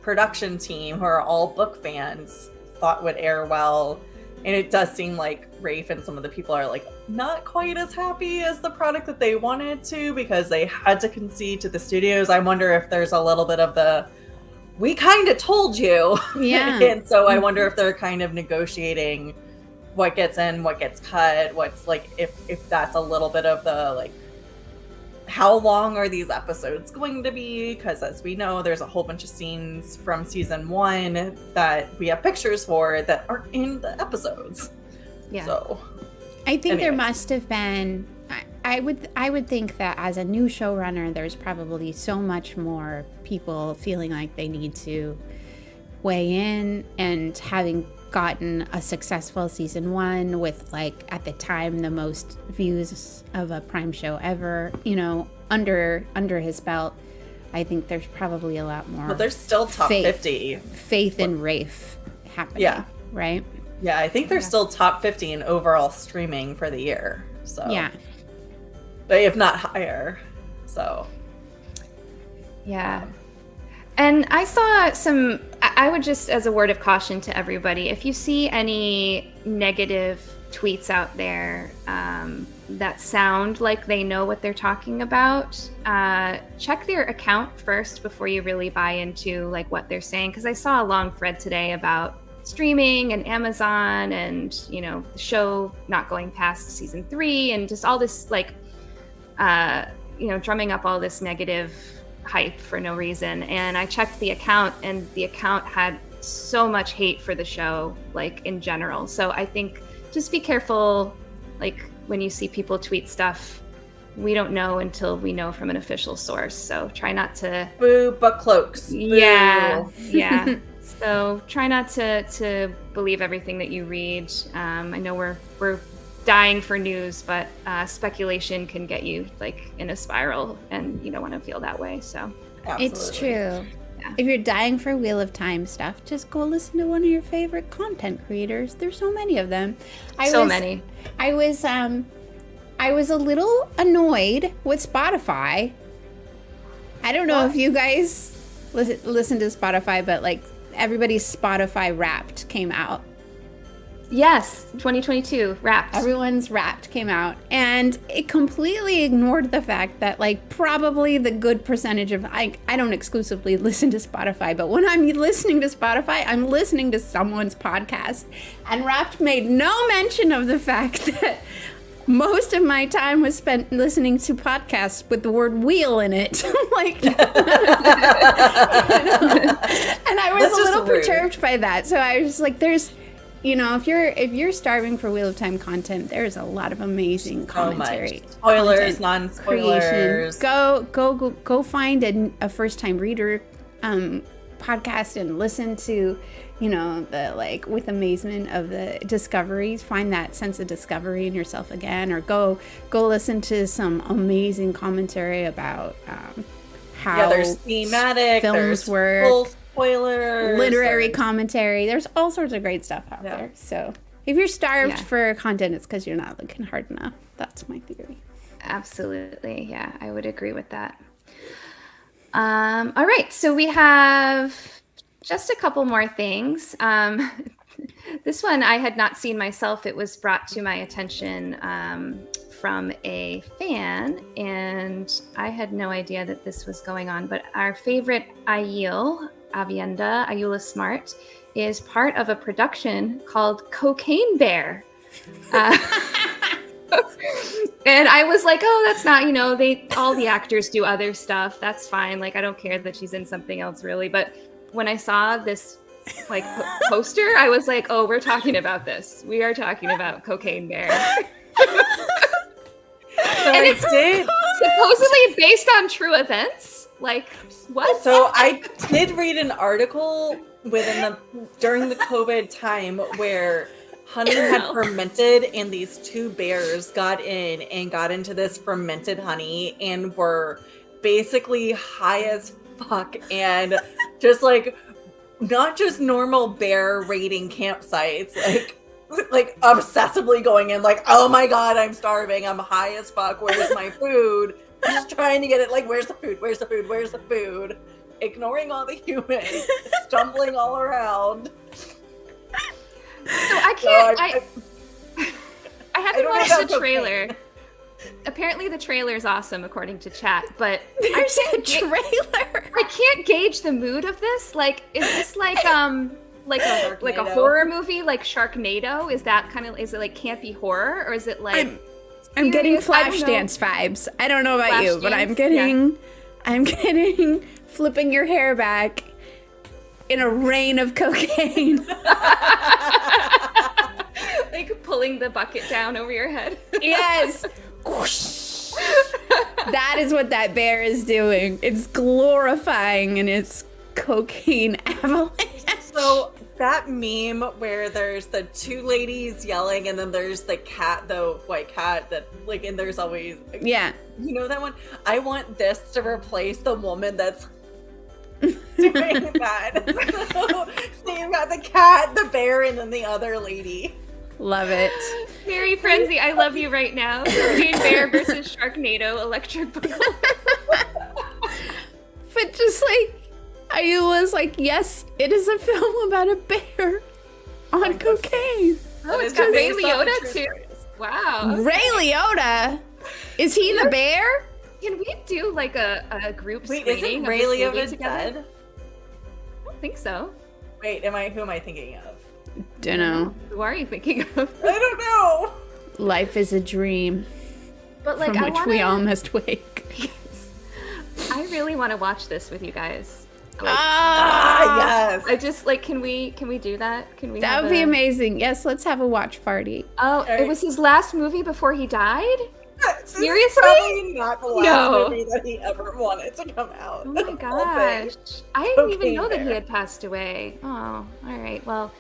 production team, who are all book fans, thought would air well. And it does seem like Rafe and some of the people are like not quite as happy as the product that they wanted to, because they had to concede to the studios. I wonder if there's a little bit of the, we kind of told you. Yeah. And so I wonder if they're kind of negotiating what gets in, what gets cut, what's like, if that's a little bit of the like, how long are these episodes going to be? Because as we know, there's a whole bunch of scenes from season 1 that we have pictures for that aren't in the episodes. Yeah. So I think there must have been, I would think that as a new showrunner, there's probably so much more people feeling like they need to weigh in, and having gotten a successful season 1 with, like, at the time the most views of a Prime show ever, you know, under his belt, I think there's probably a lot more. But there's still top 50. Faith in Rafe happening. Yeah. Right? Yeah, I think they're still top 50 in overall streaming for the year. So yeah, but if not higher. So Yeah. And I saw some, I would just, as a word of caution to everybody, if you see any negative tweets out there that sound like they know what they're talking about, check their account first before you really buy into like what they're saying. Because I saw a long thread today about streaming and Amazon and, you know, the show not going past season 3 and just all this like, you know, drumming up all this negative hype for no reason. And I checked the account, and the account had so much hate for the show, like in general. So I think just be careful, like when you see people tweet stuff. We don't know until we know from an official source. So try not to boo butt cloaks. Boo. Yeah. So try not to believe everything that you read. I know we're dying for news, but speculation can get you like in a spiral, and you don't want to feel that way. So Absolutely. It's true. Yeah. If you're dying for Wheel of Time stuff, just go listen to one of your favorite content creators. There's so many of them. many. I was a little annoyed with Spotify. I don't know if you guys listen to Spotify, but like everybody's Spotify Wrapped came out. Yes, 2022 Wrapped. Everyone's Wrapped came out, and it completely ignored the fact that like probably the good percentage of I don't exclusively listen to Spotify, but when I'm listening to Spotify, I'm listening to someone's podcast. And Wrapped made no mention of the fact that most of my time was spent listening to podcasts with the word wheel in it. Like, you know? And I was That's a just little rude. perturbed by that. So I was just like, there's, you know, if you're starving for Wheel of Time content, there's a lot of amazing commentary. So much. Spoilers, content non-spoilers. creation. Go find a first time reader podcast and listen to, you know, the like with amazement of the discoveries. Find that sense of discovery in yourself again, or go listen to some amazing commentary about how There's thematic, films there's work, full spoilers, literary there's- commentary. There's all sorts of great stuff out there. So if you're starved Yeah. for content, it's because you're not looking hard enough. That's my theory. Absolutely. Yeah, I would agree with that. All right, so we have just a couple more things. This one I had not seen myself. It was brought to my attention from a fan, and I had no idea that this was going on. But our favorite Aiel, Avienda, Ayula Smart, is part of a production called Cocaine Bear. And I was like, oh, that's not, you know, all the actors do other stuff. That's fine. Like, I don't care that she's in something else really. But when I saw this like poster, I was like, oh, we're talking about this. We are talking about Cocaine Bear. So And I it's did. Supposedly based on true events? Like, what? So I did read an article during the COVID time where honey had fermented, and these two bears got into this fermented honey and were basically high as fuck, and just like not just normal bear raiding campsites, like obsessively going in like, oh my god, I'm starving, I'm high as fuck, where's my food? Just trying to get it, like, where's the food, where's the food, where's the food? Ignoring all the humans, stumbling all around. So I can't. I haven't don't watched know the trailer. Apparently, the trailer is awesome, according to chat. But There's a trailer. I can't gauge the mood of this. Like, is this like a horror movie, like Sharknado? Is that kind of, is it like campy horror, or is it like? I'm getting serious? I don't know. Flashdance vibes. I don't know about you, but Flashdance? I'm getting flipping your hair back in a rain of cocaine. Like pulling the bucket down over your head. Yes. Whoosh. That is what that bear is doing. It's glorifying in its cocaine avalanche. So that meme where there's the two ladies yelling, and then there's the cat, the white cat that like, and there's always, Yeah. you know that one? I want this to replace the woman that's doing that. So you've got the cat, the bear, and then the other lady. Love it. Mary Frenzy, I love you right now. Green Bear versus Sharknado Electric Boogaloo. But just like, I was like, yes, it is a film about a bear on cocaine. Oh, it's got Ray Liotta too. Wow. Ray Liotta? Is he the bear? Can we do like a group Wait, screening isn't of Ray this movie Liotta together? dead? I don't think so. Wait, who am I thinking of? Dunno. Who are you thinking of? I don't know. Life is a dream But like, from which we all must wake. I really want to watch this with you guys. Like, Yes. I just like, can we do that? Can we? That have would be a- amazing. Yes, let's have a watch party. Oh, Okay. it was his last movie before he died? This is Seriously? probably not the last No. movie that he ever wanted to come out. Oh my Whole thing. gosh. I didn't even Cocaine know that he Bear. had passed away. Oh, all right. Well,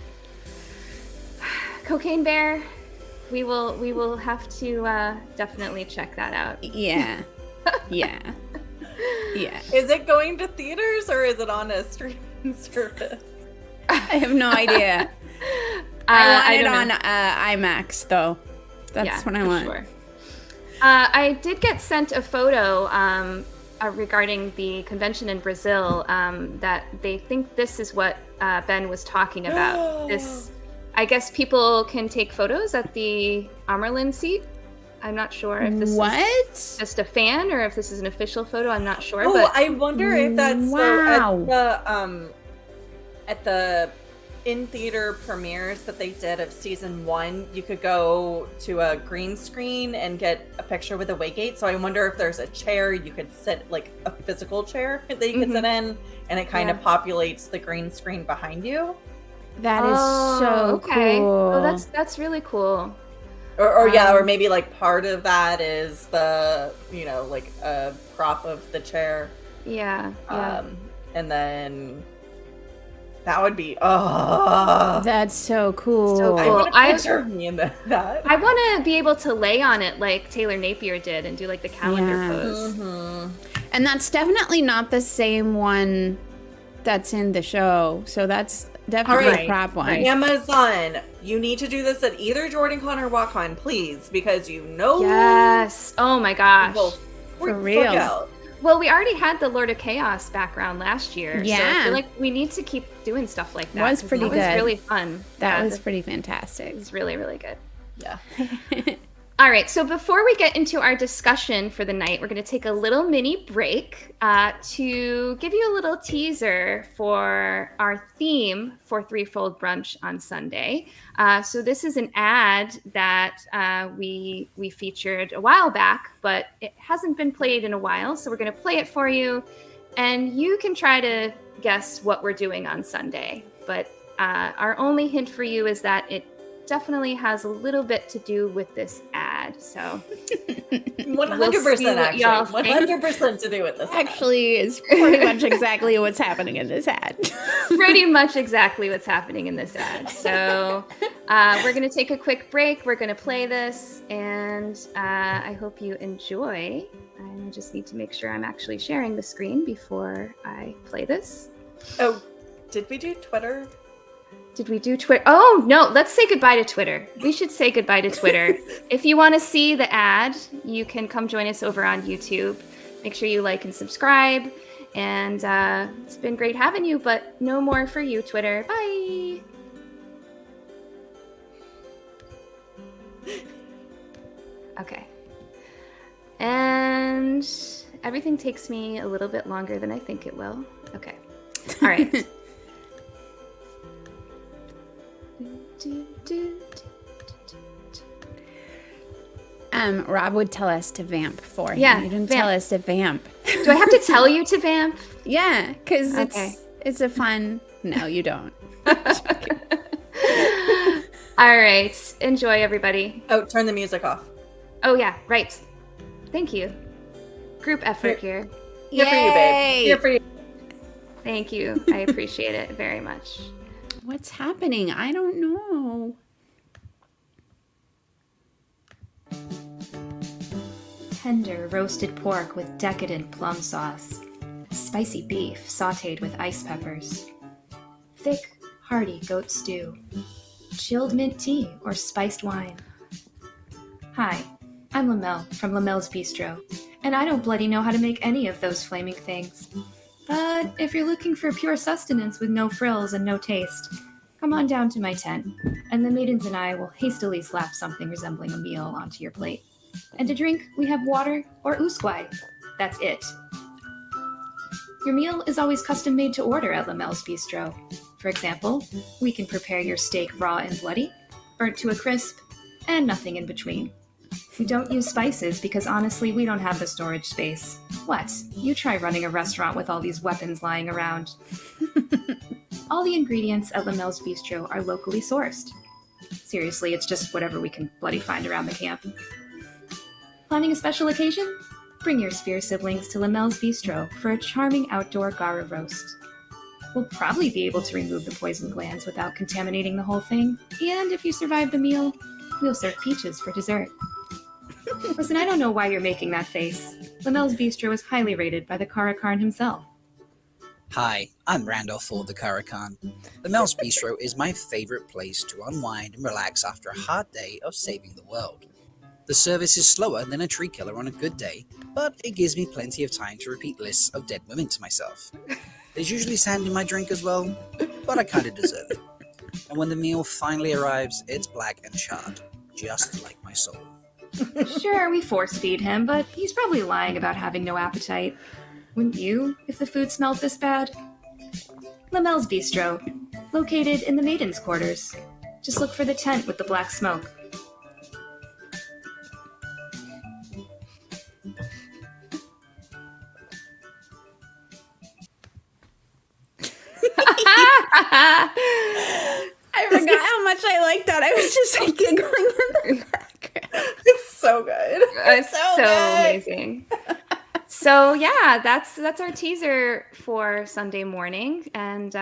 Cocaine Bear, we will have to definitely check that out. Yeah. Yeah. Yeah. Is it going to theaters or is it on a streaming service? I have no idea. I want it don't on know. IMAX, though. That's what I for want. Sure. I did get sent a photo regarding the convention in Brazil that they think this is what Ben was talking about. This, I guess people can take photos at the Amerlin seat. I'm not sure if this is just a fan or if this is an official photo. I'm not sure. Oh, but I wonder if that's Wow. so at the in-theater premieres that they did of season 1, you could go to a green screen and get a picture with a waygate. So I wonder if there's a chair you could sit, like a physical chair that you could sit in, and it kind of populates the green screen behind you. That is so okay. cool. Oh, that's really cool. Or maybe like part of that is the, like a prop of the chair. Yeah. And then that would be, That's so cool. So I cool. want a picture of me in that. I want to be able to lay on it like Taylor Napier did and do like the calendar Yeah. pose. And that's definitely not the same one that's in the show. So that's definitely Alright. a prop one. Amazon, you need to do this at either JordanCon or WalkCon, please, because Yes. Oh my gosh. will For freak the real. fuck out. Well, we already had the Lord of Chaos background last year. So I Yeah. feel like we need to keep doing stuff like that. Was 'cause pretty that was good. really fun. That Yeah, was pretty fantastic. it was really, really good. Yeah. All right, so before we get into our discussion for the night, we're going to take a little mini break to give you a little teaser for our theme for Threefold Brunch on Sunday. So this is an ad that we featured a while back, but it hasn't been played in a while, so we're going to play it for you, and you can try to guess what we're doing on Sunday. But our only hint for you is that it definitely has a little bit to do with this ad. So 100% what y'all actually. think. 100% to do with this. Actually, is pretty much exactly what's happening in this ad. Pretty much exactly what's happening in this ad. So we're going to take a quick break. We're going to play this, and I hope you enjoy. I just need to make sure I'm actually sharing the screen before I play this. Oh, did we do Twitter? Did we do Twitter? Oh, no. Let's say goodbye to Twitter. We should say goodbye to Twitter. If you want to see the ad, you can come join us over on YouTube. Make sure you like and subscribe. And it's been great having you, but no more for you, Twitter. Bye. Okay. And everything takes me a little bit longer than I think it will. Okay. All right. Rob would tell us to vamp for him. Yeah, You didn't vamp. tell us to vamp. Do I have to tell you to vamp? Yeah, because Okay. it's a fun... No, you don't. All right. Enjoy, everybody. Oh, turn the music off. Oh, yeah. Right. Thank you. Group effort here. Here for you, babe. Here for you. Thank you. I appreciate it very much. What's happening? I don't know. Tender roasted pork with decadent plum sauce. Spicy beef sautéed with ice peppers. Thick, hearty goat stew. Chilled mint tea or spiced wine. Hi, I'm Lamelle from Lamelle's Bistro, and I don't bloody know how to make any of those flaming things. But if you're looking for pure sustenance with no frills and no taste, come on down to my tent, and the maidens and I will hastily slap something resembling a meal onto your plate. And to drink, we have water or usquai. That's it. Your meal is always custom made to order at Lamelle's Bistro. For example, we can prepare your steak raw and bloody, burnt to a crisp, and nothing in between. We don't use spices because honestly, we don't have the storage space. What? You try running a restaurant with all these weapons lying around. All the ingredients at Lamelle's Bistro are locally sourced. Seriously, it's just whatever we can bloody find around the camp. Planning a special occasion? Bring your Sphere siblings to Lamelle's Bistro for a charming outdoor gara roast. We'll probably be able to remove the poison glands without contaminating the whole thing, and if you survive the meal, we'll serve peaches for dessert. Listen, I don't know why you're making that face. Lamelle's Bistro is highly rated by the Karakarn himself. Hi, I'm Randolph for the Karakan. The Mel's Bistro is my favorite place to unwind and relax after a hard day of saving the world. The service is slower than a tree killer on a good day, but it gives me plenty of time to repeat lists of dead women to myself. There's usually sand in my drink as well, but I kinda deserve it. And when the meal finally arrives, it's black and charred, just like my soul. Sure, we force feed him, but he's probably lying about having no appetite. Wouldn't you, if the food smelled this bad? Lamelle's Bistro, located in the maidens' quarters. Just look for the tent with the black smoke. I forgot how much I liked that. I was just like giggling in the background. It's so good. It's so good. amazing. So yeah, that's our teaser for Sunday morning, and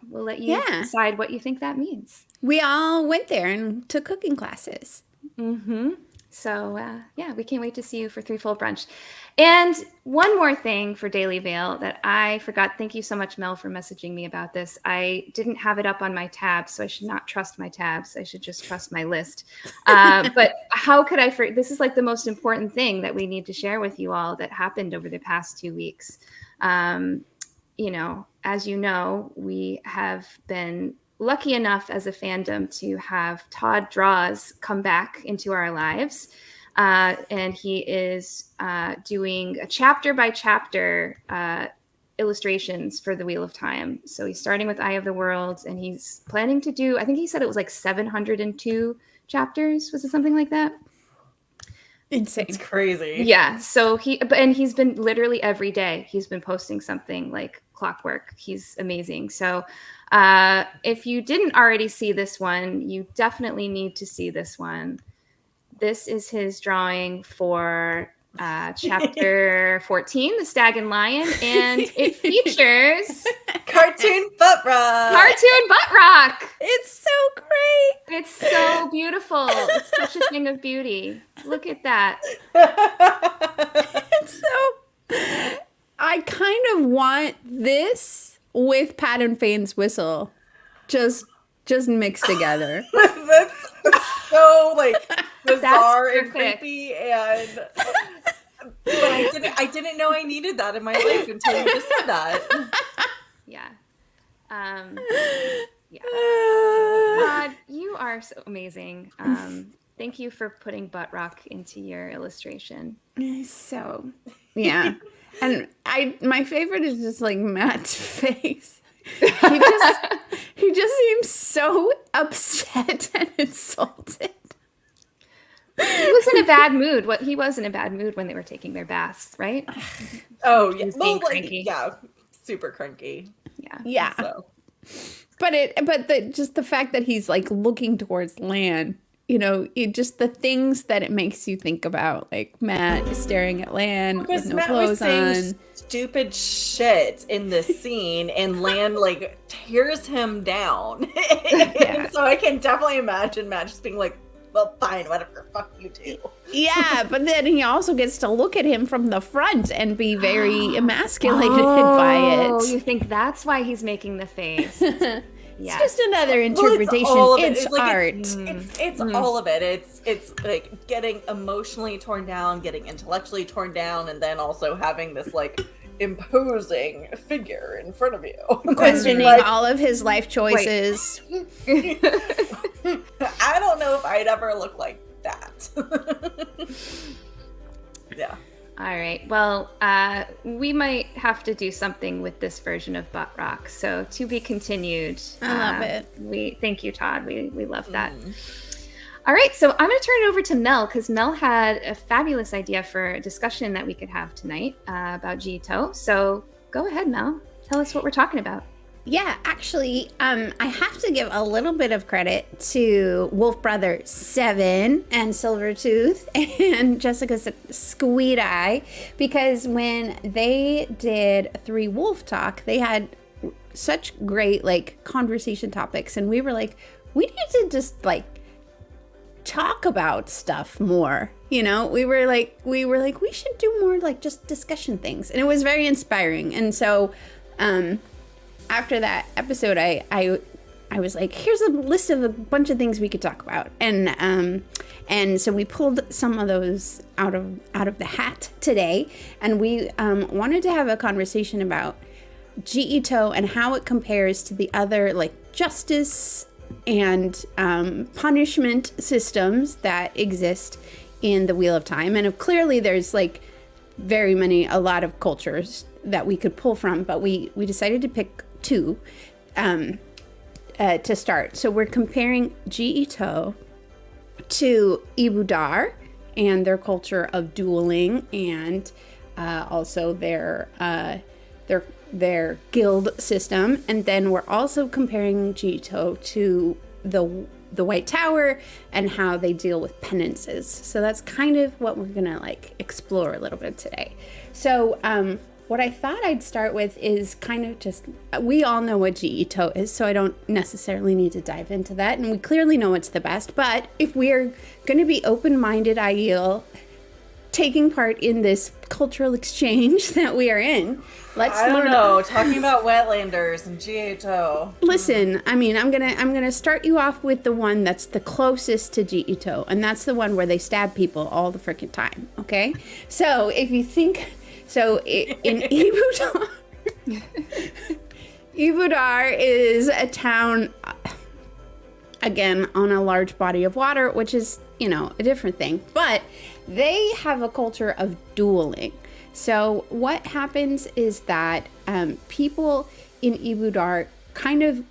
we'll let you decide what you think that means. We all went there and took cooking classes. Mm-hmm. So yeah, we can't wait to see you for Threefold Brunch. And one more thing for Daily Veil that I forgot. Thank you so much, Mel, for messaging me about this. I didn't have it up on my tabs, so I should not trust my tabs. I should just trust my list. But how could I forget? This is like the most important thing that we need to share with you all that happened over the past 2 weeks. As you know, we have been lucky enough as a fandom to have Todd Draws come back into our lives. And he is doing a chapter by chapter illustrations for the Wheel of Time. So he's starting with Eye of the Worlds, and he's planning to do, I think he said it was like 702 chapters. Was it something like that? Insane. It's crazy. Yeah. So he's been literally every day. He's been posting something like clockwork. He's amazing. So if you didn't already see this one, you definitely need to see this one. This is his drawing for chapter 14, The Stag and Lion, and it features Cartoon butt rock. cartoon butt rock. It's so great. It's so beautiful. It's such a thing of beauty. Look at that. It's so. I kind of want this with Pat and Fane's whistle, just mixed together. That's so like bizarre and perfect. creepy, and but I didn't know I needed that in my life until you just said that. Yeah. Yeah. Rod, you are so amazing. Thank you for putting butt rock into your illustration. So, yeah. And my favorite is just like Matt's face. He just seems so upset and insulted. He was in a bad mood. He was in a bad mood when they were taking their baths, right? Oh yeah, He's being well, like, cranky. yeah, super cranky. Yeah. Yeah. So But just the fact that he's like looking towards land, you know, just the things that it makes you think about, like Matt is staring at land because with no Matt was clothes saying on. stupid shit in this scene, and Land like tears him down. And so I can definitely imagine Matt just being like, "Well, fine, whatever, fuck you too." Yeah, but then he also gets to look at him from the front and be very emasculated by Oh, it. you think that's why he's making the face? Yeah. It's just another Well, interpretation. all of it. It's like, art. It's all of it. It's like getting emotionally torn down, getting intellectually torn down, and then also having this like imposing figure in front of you, Questioning Like, all of his life choices. I don't know if I'd ever look like that. Yeah. All right. Well, we might have to do something with this version of butt rock. So to be continued. I love it. We thank you, Todd. We love that. All right. So I'm going to turn it over to Mel because Mel had a fabulous idea for a discussion that we could have tonight about Ji'e'toh. So go ahead, Mel. Tell us what we're talking about. Yeah, actually, I have to give a little bit of credit to Wolf Brother 7 and Silvertooth and Jessica Squeed Eye, because when they did 3 Wolf Talk, they had such great like conversation topics, and we were like, we need to just like talk about stuff more. You know, we were like we should do more like just discussion things, and it was very inspiring. And so after that episode, I was like, here's a list of a bunch of things we could talk about, and so we pulled some of those out of the hat today, and we wanted to have a conversation about Ji'e'toh and how it compares to the other like justice and punishment systems that exist in the Wheel of Time. And clearly there's like a lot of cultures that we could pull from, but we decided to pick 2 to start. So we're comparing Ji'e'toh to Ibudar and their culture of dueling, and also their guild system. And then we're also comparing Ji'e'toh to the White Tower and how they deal with penances. So that's kind of what we're gonna like explore a little bit today. So what I thought I'd start with is kind of just, we all know what Ji'e'toh is, so I don't necessarily need to dive into that, and we clearly know it's the best, but if we're going to be open-minded, ideal, taking part in this cultural exchange that we are in, let's I don't learn. know. Talking about Wetlanders and Ji'e'toh. Listen, I mean, I'm gonna start you off with the one that's the closest to Ji'e'toh, and that's the one where they stab people all the freaking time, okay? So if you think... So in Ibudar, Ibudar is a town, again, on a large body of water, which is, you know, a different thing. But they have a culture of dueling. So what happens is that people in Ibudar kind of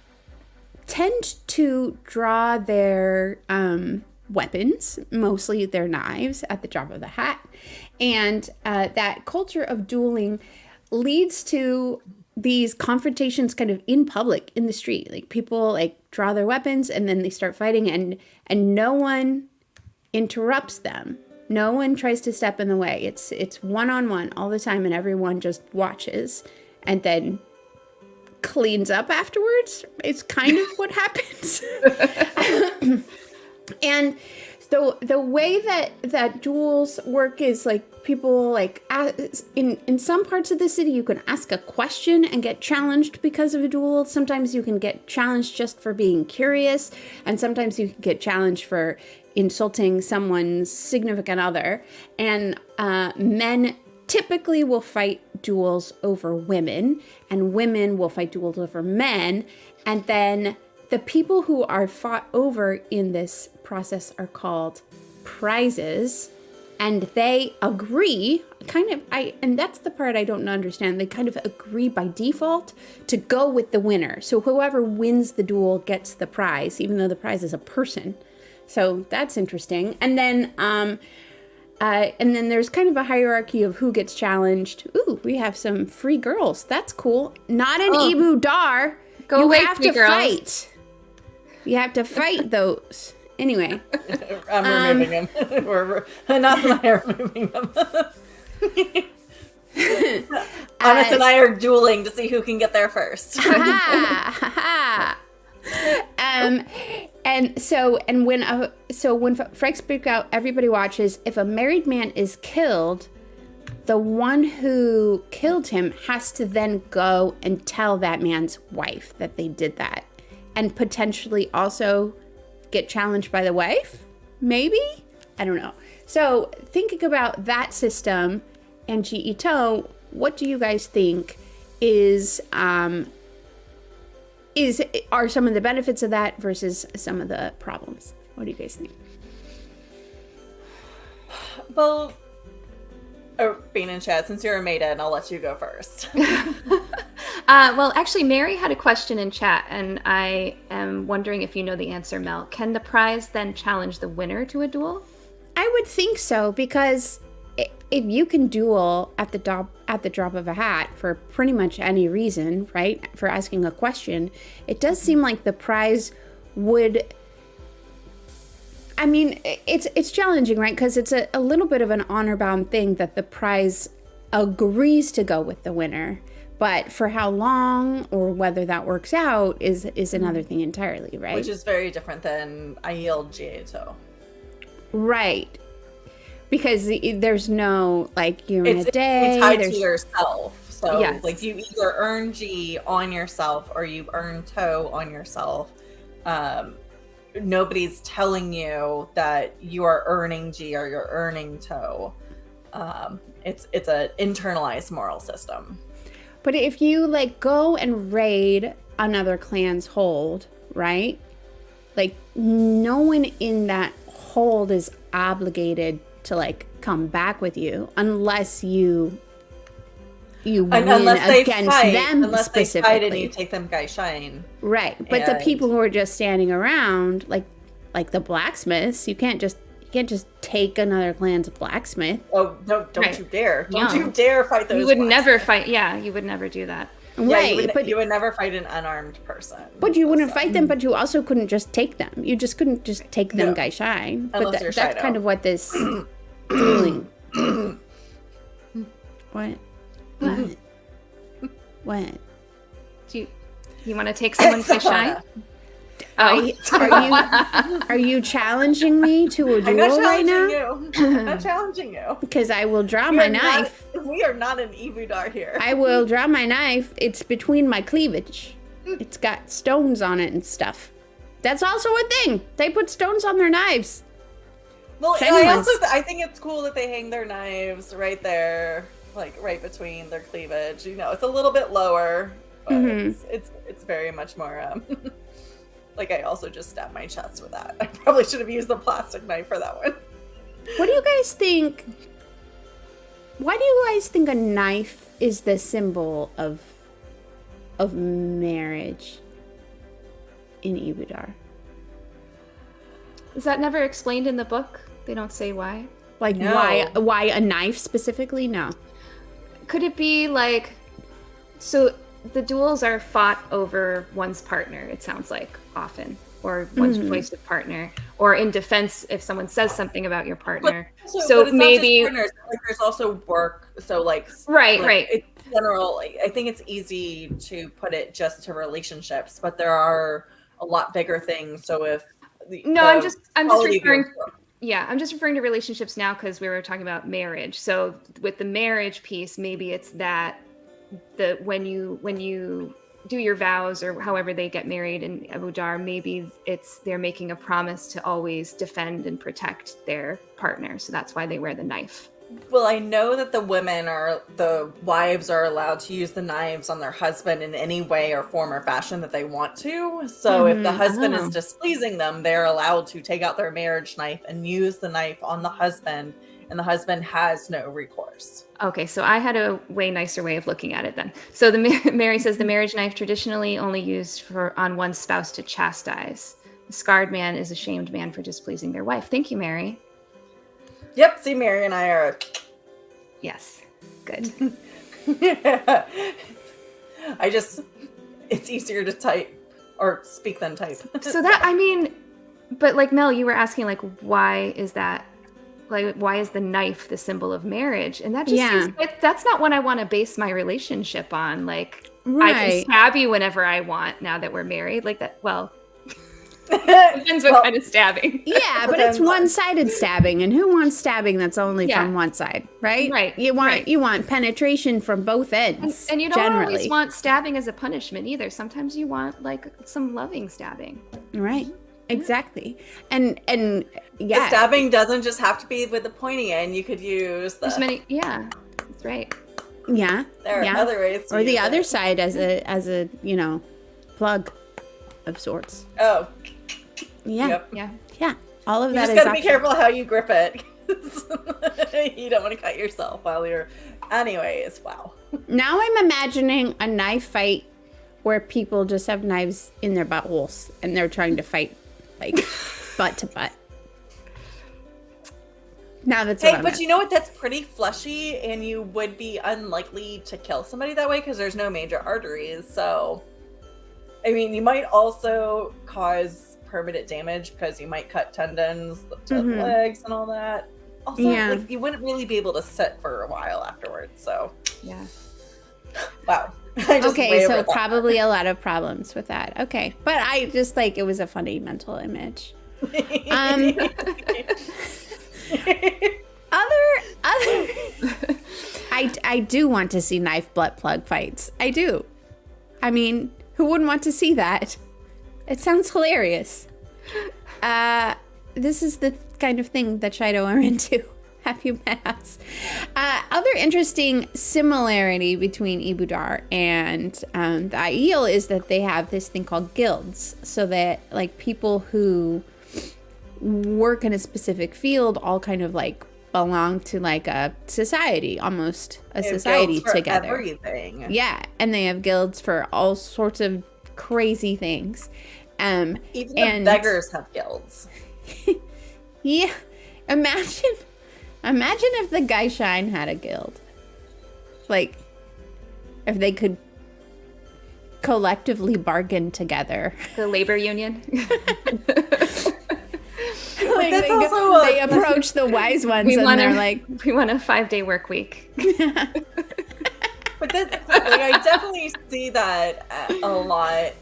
tend to draw their weapons, mostly their knives, at the drop of the hat. And that culture of dueling leads to these confrontations kind of in public, in the street. Like people like draw their weapons and then they start fighting, and no one interrupts them. No one tries to step in the way. It's one-on-one all the time, and everyone just watches and then cleans up afterwards. It's kind of what happens. And so the way that duels work is like people like in some parts of the city you can ask a question and get challenged because of a duel. Sometimes you can get challenged just for being curious, and sometimes you can get challenged for insulting someone's significant other. And men typically will fight duels over women, and women will fight duels over men. And then the people who are fought over in this process are called prizes, and they agree and that's the part I don't understand. They kind of agree by default to go with the winner. So whoever wins the duel gets the prize, even though the prize is a person. So that's interesting. And then there's kind of a hierarchy of who gets challenged. Ooh, we have some free girls. That's cool. Not an Ibu Dar. Go away, free girls. Fight. You have to fight those. Anyway. I'm removing them. Anas and I are removing them. Anas and I are dueling to see who can get there first. When fights break out, everybody watches. If a married man is killed, the one who killed him has to then go and tell that man's wife that they did that, and potentially also get challenged by the wife. Maybe? I don't know. So thinking about that system and Ji'e'toh, what do you guys think are some of the benefits of that versus some of the problems? What do you guys think? Well, Bain&Chiad, since you're a maiden, I'll let you go first. Well, actually, Mary had a question in chat, and I am wondering if you know the answer, Mel. Can the prize then challenge the winner to a duel? I would think so, because if you can duel at the drop of a hat for pretty much any reason, right? For asking a question, it does seem like the prize would. I mean, it's challenging, right? Because it's a little bit of an honor-bound thing that the prize agrees to go with the winner. But for how long or whether that works out is another thing entirely, right? Which is very different than I yield Ji'e'toh. Right. Because there's no, like, you're in a day. It's tied to yourself. So, yes. Like, you either earn G on yourself or you earn toe on yourself. Nobody's telling you that you are earning G or you're earning toe. It's an internalized moral system. But if you like go and raid another clan's hold, right? Like no one in that hold is obligated to like come back with you unless you win against them unless specifically. They fight and you take them guy shine. Right. But the people who are just standing around, like the blacksmiths, you can't just take another clan's blacksmith. Oh, no, don't right. you dare. No. Don't you dare fight those. You would never fight. Yeah, you would never do that. Right. Yeah, you would never fight an unarmed person. But you wouldn't fight them, but you also couldn't just take them. You just couldn't just take them guy shine. But that's kind of what this dueling. What? What? Do you want to take someone guy shine? Are you challenging me to a duel right now? I'm not challenging you. Because I will draw my knife. We are not an Ibudar here. I will draw my knife. It's between my cleavage. It's got stones on it and stuff. That's also a thing. They put stones on their knives. Well, I think it's cool that they hang their knives right there, like right between their cleavage. You know, it's a little bit lower, but it's very much more. Like I also just stabbed my chest with that. I probably should have used the plastic knife for that one. What do you guys think? Why do you guys think a knife is the symbol of marriage in Ibudar? Is that never explained in the book? They don't say why. Like No. why a knife specifically? No. Could it be like, so the duels are fought over one's partner, it sounds like, often, or one's choice of partner, or in defense if someone says something about your partner. So it's maybe, not just partners, like there's also work. So like right. In general, I think it's easy to put it just to relationships, but there are a lot bigger things. So if I'm just quality of your referring. work- Yeah, I'm just referring to relationships now because we were talking about marriage. So with the marriage piece, maybe it's that when you do your vows or however they get married in Abu Dar, maybe they're making a promise to always defend and protect their partner. So that's why they wear the knife. Well, I know that the wives are allowed to use the knives on their husband in any way or form or fashion that they want to. So if the husband is displeasing them, they're allowed to take out their marriage knife and use the knife on the husband, and the husband has no recourse. Okay, so I had a way nicer way of looking at it then. So Mary says the marriage knife traditionally only used on one spouse to chastise. The scarred man is a shamed man for displeasing their wife. Thank you, Mary. Yep, see, Mary and I are... Yes, good. It's easier to type or speak than type. So that, I mean, but like Mel, you were asking like, why is that? Like, why is the knife the symbol of marriage? And that just seems like that's not what I want to base my relationship on. Like, I can stab you whenever I want now that we're married. Like that, well, depends what kind of stabbing. Yeah, but it's one-sided stabbing, and who wants stabbing that's only from one side, right? Right. You want penetration from both ends. And you don't generally always want stabbing as a punishment either. Sometimes you want like some loving stabbing. Right. Exactly. And The stabbing doesn't just have to be with the pointy end. You could use There's many. Yeah, that's right. Yeah. There are other ways to or the use other it. side as a plug of sorts. Oh. Yeah. Yep. Yeah. All of You that just is gotta be optional. careful how you grip it. You don't want to cut yourself while you're... Anyways, wow. Now I'm imagining a knife fight where people just have knives in their buttholes and they're trying to fight like butt to butt. Now that's what But you know what? That's pretty fleshy, and you would be unlikely to kill somebody that way because there's no major arteries. So, I mean, you might also cause permanent damage because you might cut tendons to the legs and all that. Also, like, you wouldn't really be able to sit for a while afterwards. So, Yeah. wow. Okay, so probably a lot of problems with that. Okay, but I just like it was a funny mental image. I do want to see knife butt plug fights. I do. I mean, who wouldn't want to see that? It sounds hilarious. This is the kind of thing that Ji'e'toh are into. Have you met us? Other interesting similarity between Abu Dar and the Aiel is that they have this thing called guilds, so that like people who work in a specific field all kind of like belong to like a society, almost a society together. Everything. Yeah, and they have guilds for all sorts of crazy things. Even the beggars have guilds. Yeah, imagine if the Guy Shine had a guild. Like, if they could collectively bargain together. The labor union. Like they approach the wise ones they're like, we want a 5-day work week. But that's, like, I definitely see that a lot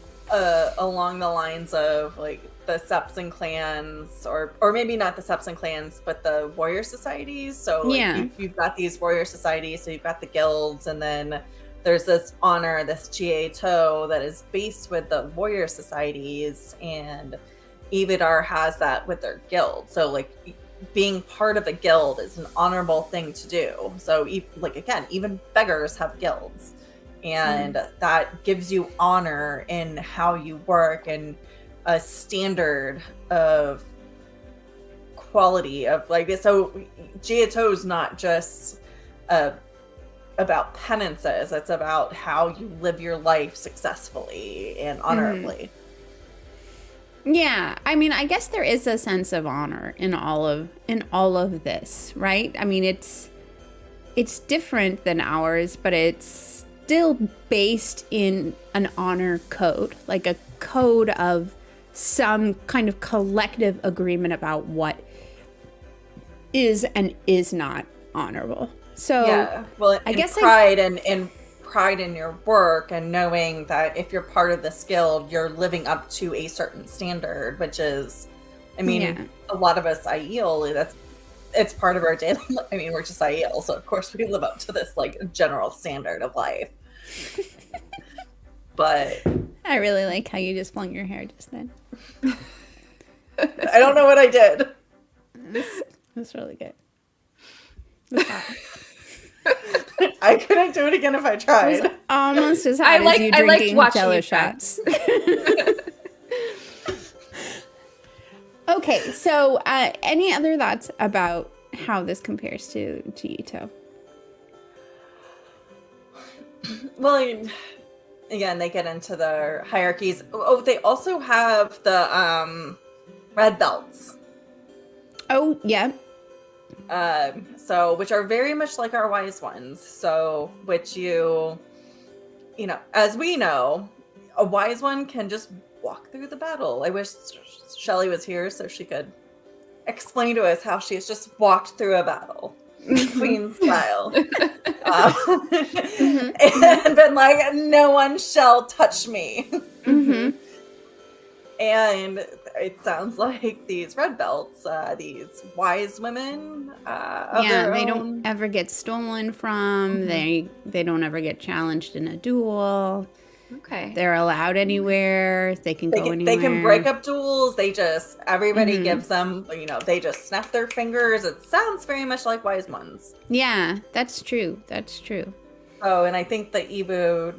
along the lines of like the Seps and clans, or maybe not the Seps and clans, but the warrior societies. So like, you've got these warrior societies, so you've got the guilds, and then there's this honor, this Ji'e'toh that is based with the warrior societies, and Avidar has that with their guild. So like being part of a guild is an honorable thing to do. So like, again, even beggars have guilds, and that gives you honor in how you work and a standard of quality of like, so Ji'e'toh is not just about penances, it's about how you live your life successfully and honorably. Yeah, I mean, I guess there is a sense of honor in all of this, right? I mean, it's different than ours, but it's still based in an honor code, like a code of some kind of collective agreement about what is and is not honorable. So Yeah, well, I guess pride and pride in your work, and knowing that if you're part of this guild, you're living up to a certain standard, which is, I mean, Yeah. a lot of us Aiel, it's part of our daily. I mean, we're just Aiel, so of course we live up to this like general standard of life. But I really like how you just flung your hair just then. I don't know what I did. That's really good. I couldn't do it again if I tried. Almost as hot I as you liked drinking watching Jello you try. shots. Okay, so any other thoughts about how this compares to Ji'e'toh? Well, again, they get into the hierarchies. Oh, they also have the red belts. Oh, yeah. So which are very much like our wise ones. So which you know, as we know, a wise one can just walk through the battle. I wish Shelly was here so she could explain to us how she's just walked through a battle, queen style, and been like, "No one shall touch me." Mm-hmm. And it sounds like these red belts, these wise women, of Yeah, their they own. don't ever get stolen from. Mhm. They don't ever get challenged in a duel. Okay. They're allowed anywhere. They can go anywhere. They can break up duels. They just, everybody Mhm. gives them, you know, they just snap their fingers. It sounds very much like wise ones. Yeah, that's true. That's true. Oh, and I think the Ibudarians,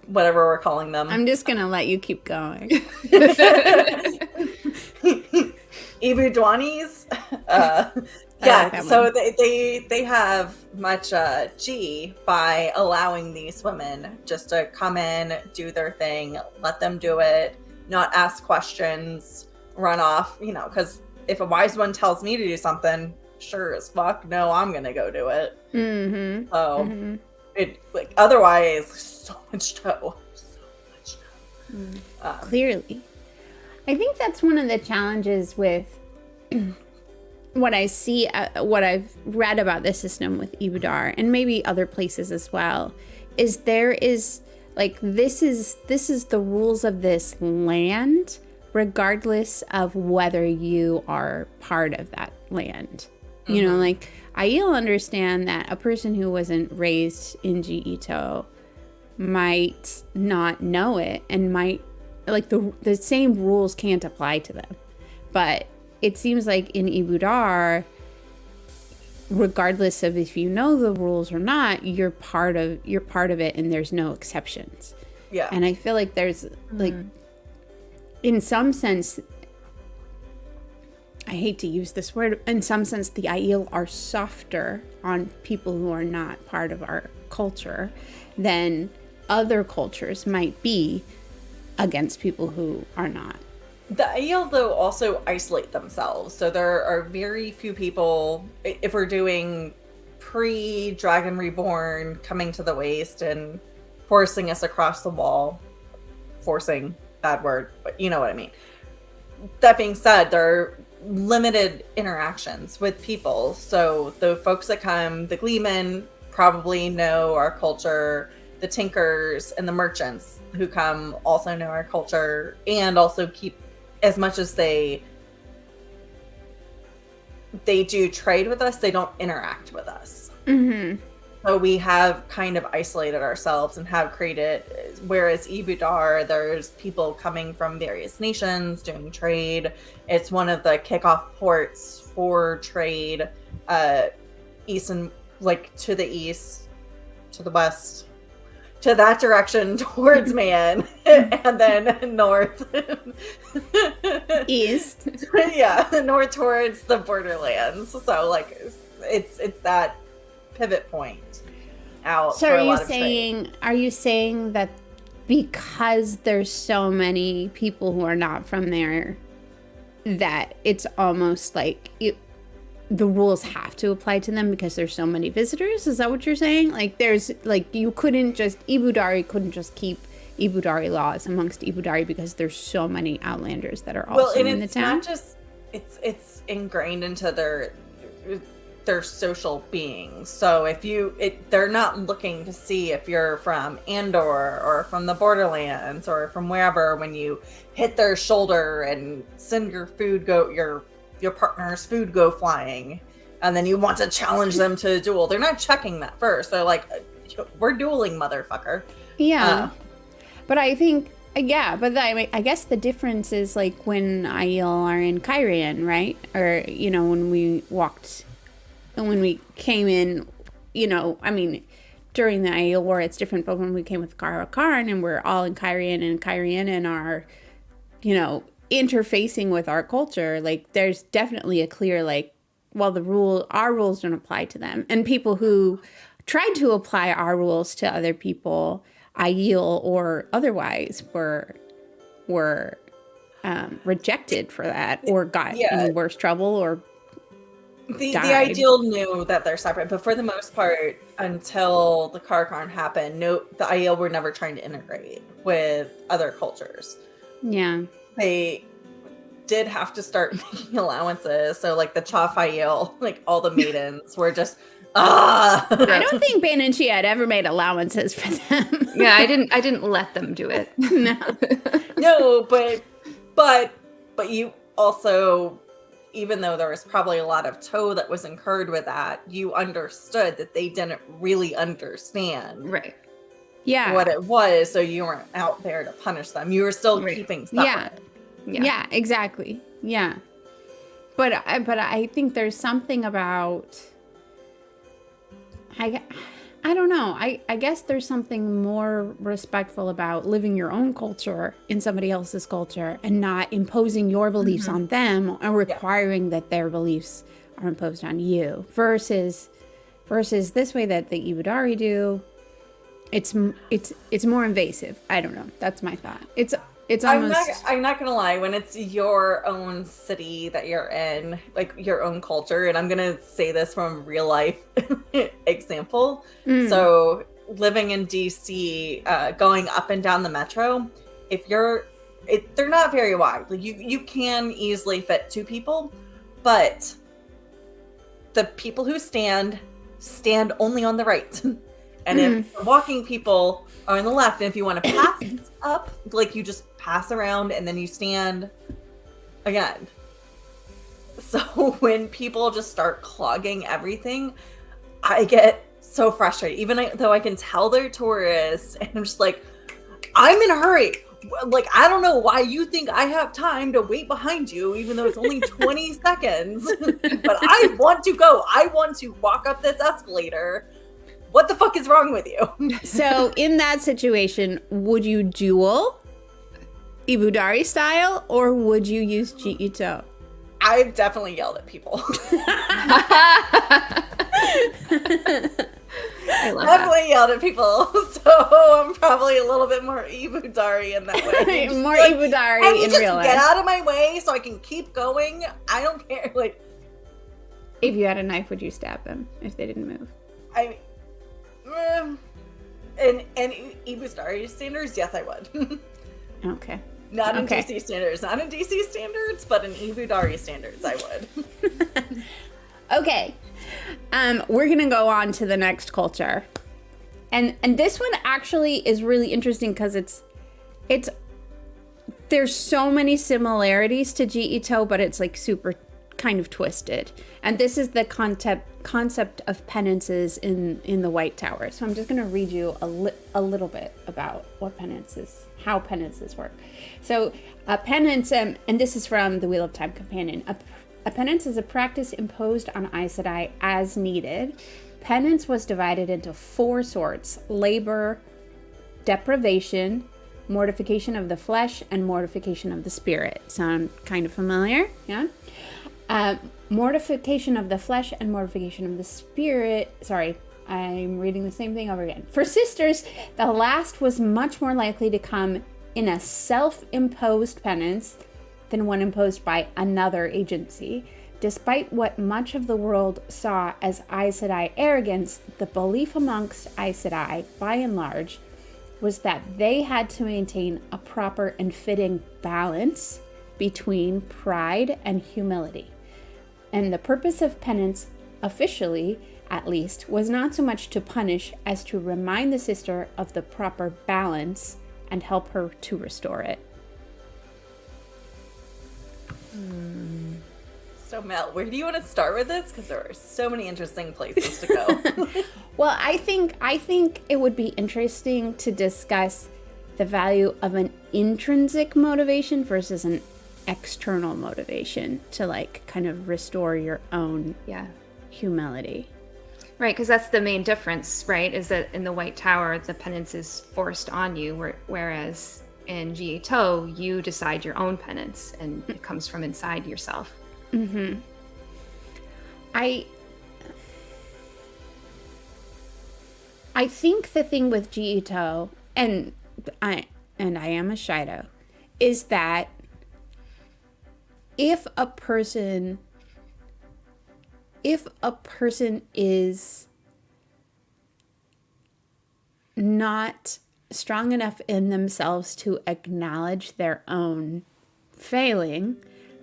whatever we're calling them. I'm just gonna let you keep going. Ibudwanis. like Yeah, that so one. they have much G by allowing these women just to come in, do their thing, let them do it, not ask questions, run off, you know, because if a wise one tells me to do something, sure as fuck, no, I'm gonna go do it. Mm-hmm. So Mm-hmm. it, like, otherwise, so much toe. Clearly. I think that's one of the challenges with what I see, what I've read about this system with Ibudar, and maybe other places as well, is there is, like, this is the rules of this land, regardless of whether you are part of that land. You know, like, Aiel understand that a person who wasn't raised in Ji'e'toh might not know it, and might, like, the same rules can't apply to them. But it seems like in Ibudar, regardless of if you know the rules or not, you're part of it, and there's no exceptions. Yeah. And I feel like there's, like, in some sense, I hate to use this word, in some sense, the Aiel are softer on people who are not part of our culture than other cultures might be against people who are not. The Aiel, though, also isolate themselves. So there are very few people, if we're doing pre-Dragon Reborn, coming to the Waste and forcing us across the wall. Forcing, bad word, but you know what I mean. That being said, there are limited interactions with people. So the folks that come, the Gleemen, probably know our culture. The Tinkers and the Merchants who come also know our culture, and also keep, as much as they do trade with us, they don't interact with us. Mm-hmm. So we have kind of isolated ourselves and have created, whereas Ibudar, there's people coming from various nations doing trade. It's one of the kickoff ports for trade, east and, like, to the east, to the west, to that direction towards Man, and then north. East. Yeah, north towards the borderlands. So, like, it's that pivot point. out So for are a you lot of trade. saying that because there's so many people who are not from there, that it's almost like the rules have to apply to them because there's so many visitors? Is that what you're saying? Like there's like you couldn't just Ibudari couldn't just keep Ibudari laws amongst Ibudari because there's so many Outlanders that are also in the town. Not just it's ingrained into their social being. So if they're not looking to see if you're from Andor or from the Borderlands or from wherever when you hit their shoulder and send your partner's food go flying, and then you want to challenge them to a duel. They're not checking that first. They're like, we're dueling, motherfucker. Yeah. But I think, but I guess the difference is like when Aiel are in Kyrian, right? Or, when we came in, during the Aiel War, it's different. But when we came with Kara Karn and we're all in Kyrian and are, interfacing with our culture, like there's definitely a clear, like, well, our rules don't apply to them. And people who tried to apply our rules to other people, Aiel or otherwise, were rejected for that or got in worse trouble or the Aiel knew that they're separate, but for the most part, until the Karakarn happened, the Aiel were never trying to integrate with other cultures. Yeah. They did have to start making allowances. So like the Chaff Aiel, like all the maidens were just I don't think Bain&Chiad ever made allowances for them. Yeah, I didn't let them do it. No. No, but you also, even though there was probably a lot of tow that was incurred with that, you understood that they didn't really understand what it was, so you weren't out there to punish them. You were still keeping stuff. Yeah, exactly. Yeah. But I think there's something about I don't know. I guess there's something more respectful about living your own culture in somebody else's culture and not imposing your beliefs on them and requiring that their beliefs are imposed on you versus this way that the Ibudari do. It's more invasive. I don't know. That's my thought. It's almost... I'm not gonna lie, when it's your own city that you're in, like your own culture, and I'm gonna say this from real life example. So living in DC, going up and down the metro, they're not very wide. Like you can easily fit 2 people, but the people who stand only on the right. And if the walking people are on the left, and if you want to pass up, like you just pass around and then you stand again. So when people just start clogging everything, I get so frustrated, even though I can tell they're tourists, and I'm just like, I'm in a hurry. Like, I don't know why you think I have time to wait behind you, even though it's only 20 seconds, but I want to go. I want to walk up this escalator. What the fuck is wrong with you? So in that situation, would you duel Ibudari style or would you use Ji'e'toh? I've definitely yelled at people. I love Definitely yelled at people. So I'm probably a little bit more Ibudari in that way. More like, Ibudari in real life. Get out of my way so I can keep going. I don't care. Like, if you had a knife, would you stab them if they didn't move? And Ibudari standards, yes, I would. Okay. Not in DC standards. Not in DC standards, but in Ibudari standards, I would. Okay. We're going to go on to the next culture. And this one actually is really interesting because there's so many similarities to Ji'e'toh, but it's like super kind of twisted. And this is the concept of penances in the White Tower. So I'm just going to read you a little bit about what how penances work. So a penance, and this is from the Wheel of Time Companion. A penance is a practice imposed on Aes Sedai as needed. Penance was divided into 4 sorts: labor, deprivation, mortification of the flesh, and mortification of the spirit. Sound kind of familiar? Yeah? Mortification of the flesh and mortification of the spirit. Sorry. I'm reading the same thing over again. For sisters, the last was much more likely to come in a self-imposed penance than one imposed by another agency. Despite what much of the world saw as Aes Sedai arrogance, the belief amongst Aes Sedai, by and large, was that they had to maintain a proper and fitting balance between pride and humility. And the purpose of penance, officially at least, was not so much to punish as to remind the sister of the proper balance and help her to restore it. So Mel, where do you want to start with this? Because there are so many interesting places to go. Well, I think it would be interesting to discuss the value of an intrinsic motivation versus an external motivation to like kind of restore your own humility. Right, because that's the main difference, right? Is that in the White Tower, the penance is forced on you, whereas in Ji'e'toh, you decide your own penance, and it comes from inside yourself. Mm-hmm. I think the thing with Ji'e'toh, and I am a Ji'e'toh, is that if a person is not strong enough in themselves to acknowledge their own failing,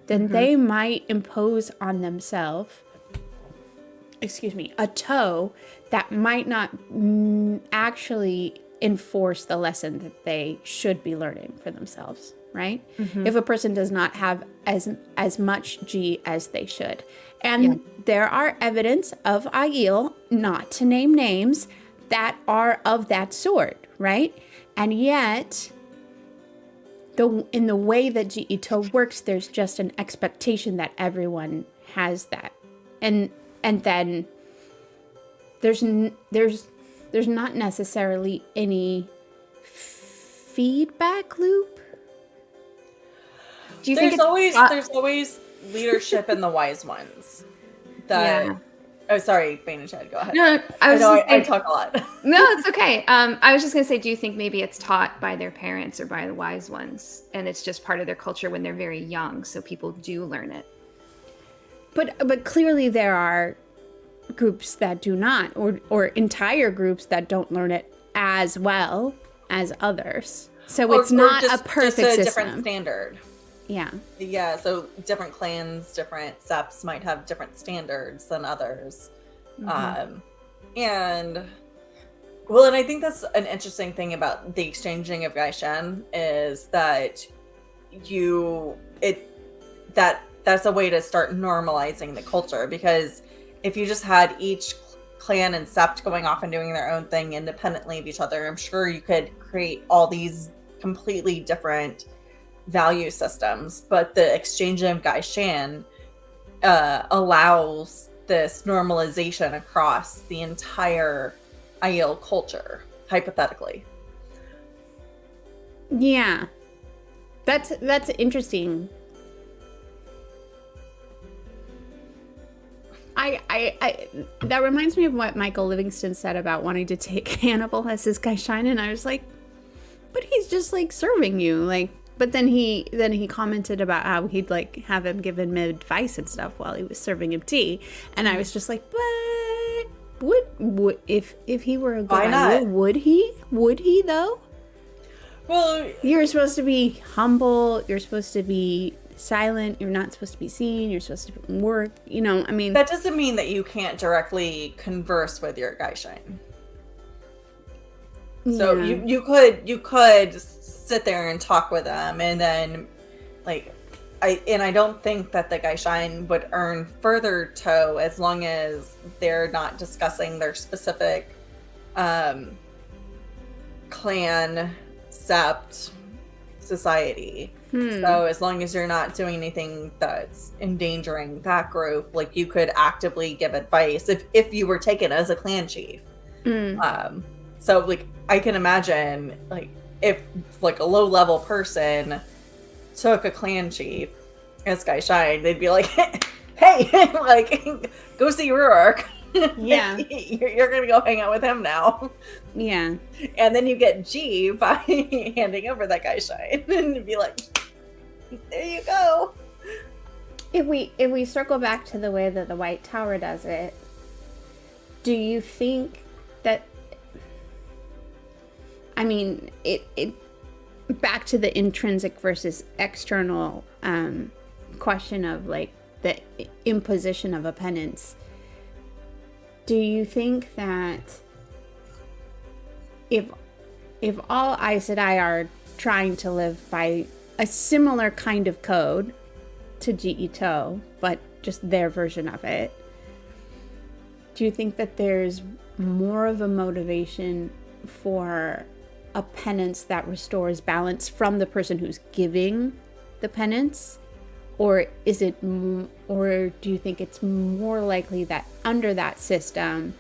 then they might impose on themselves, a toe that might not actually enforce the lesson that they should be learning for themselves, right? If a person does not have as much G as they should. And there are evidence of Aiel, not to name names, that are of that sort, right? And yet, in the way that Ji'e'toh works, there's just an expectation that everyone has that. And then there's not necessarily any feedback loop. Do you There's think there's always leadership in the wise ones. Oh, sorry, Bain&Chiad, go ahead. No, I talk a lot. No, it's okay. I was just going to say, do you think maybe it's taught by their parents or by the wise ones, and it's just part of their culture when they're very young, so people do learn it? But clearly there are groups that do not, or entire groups that don't learn it as well as others. So it's not a perfect just a system. different standard. Yeah. Yeah, so different clans, different septs might have different standards than others. And I think that's an interesting thing about the exchanging of Gaishen is that that's a way to start normalizing the culture, because if you just had each clan and sept going off and doing their own thing independently of each other, I'm sure you could create all these completely different value systems, but the exchange of Gaishen allows this normalization across the entire Aiel culture, hypothetically. Yeah. That's interesting. I that reminds me of what Michael Livingston said about wanting to take Hannibal as his Gaishen, and I was like, but he's just like serving you, like. But then he commented about how he'd like have him give him advice and stuff while he was serving him tea, and I was just like, but would if he were a good idea, would he though? Well, you're supposed to be humble. You're supposed to be silent. You're not supposed to be seen. You're supposed to work. You know, I mean, that doesn't mean that you can't directly converse with your Gaishen. So you could sit there and talk with them, and then I don't think that the Gaishen would earn further toe as long as they're not discussing their specific clan, sept, society. So as long as you're not doing anything that's endangering that group, like you could actively give advice if you were taken as a clan chief. So like I can imagine like if like a low level person took a clan chief as Gaishen, they'd be like, hey, like go see Ruark. Yeah. You're gonna go hang out with him now. Yeah. And then you get G by handing over that guy shine and be like, there you go. If we circle back to the way that the White Tower does it, do you think that, I mean, it back to the intrinsic versus external question of like the imposition of a penance, do you think that if all Aes Sedai are trying to live by a similar kind of code to Ji'e'toh, but just their version of it, do you think that there's more of a motivation for a penance that restores balance from the person who's giving the penance? Or is it, or do you think it's more likely that under that system,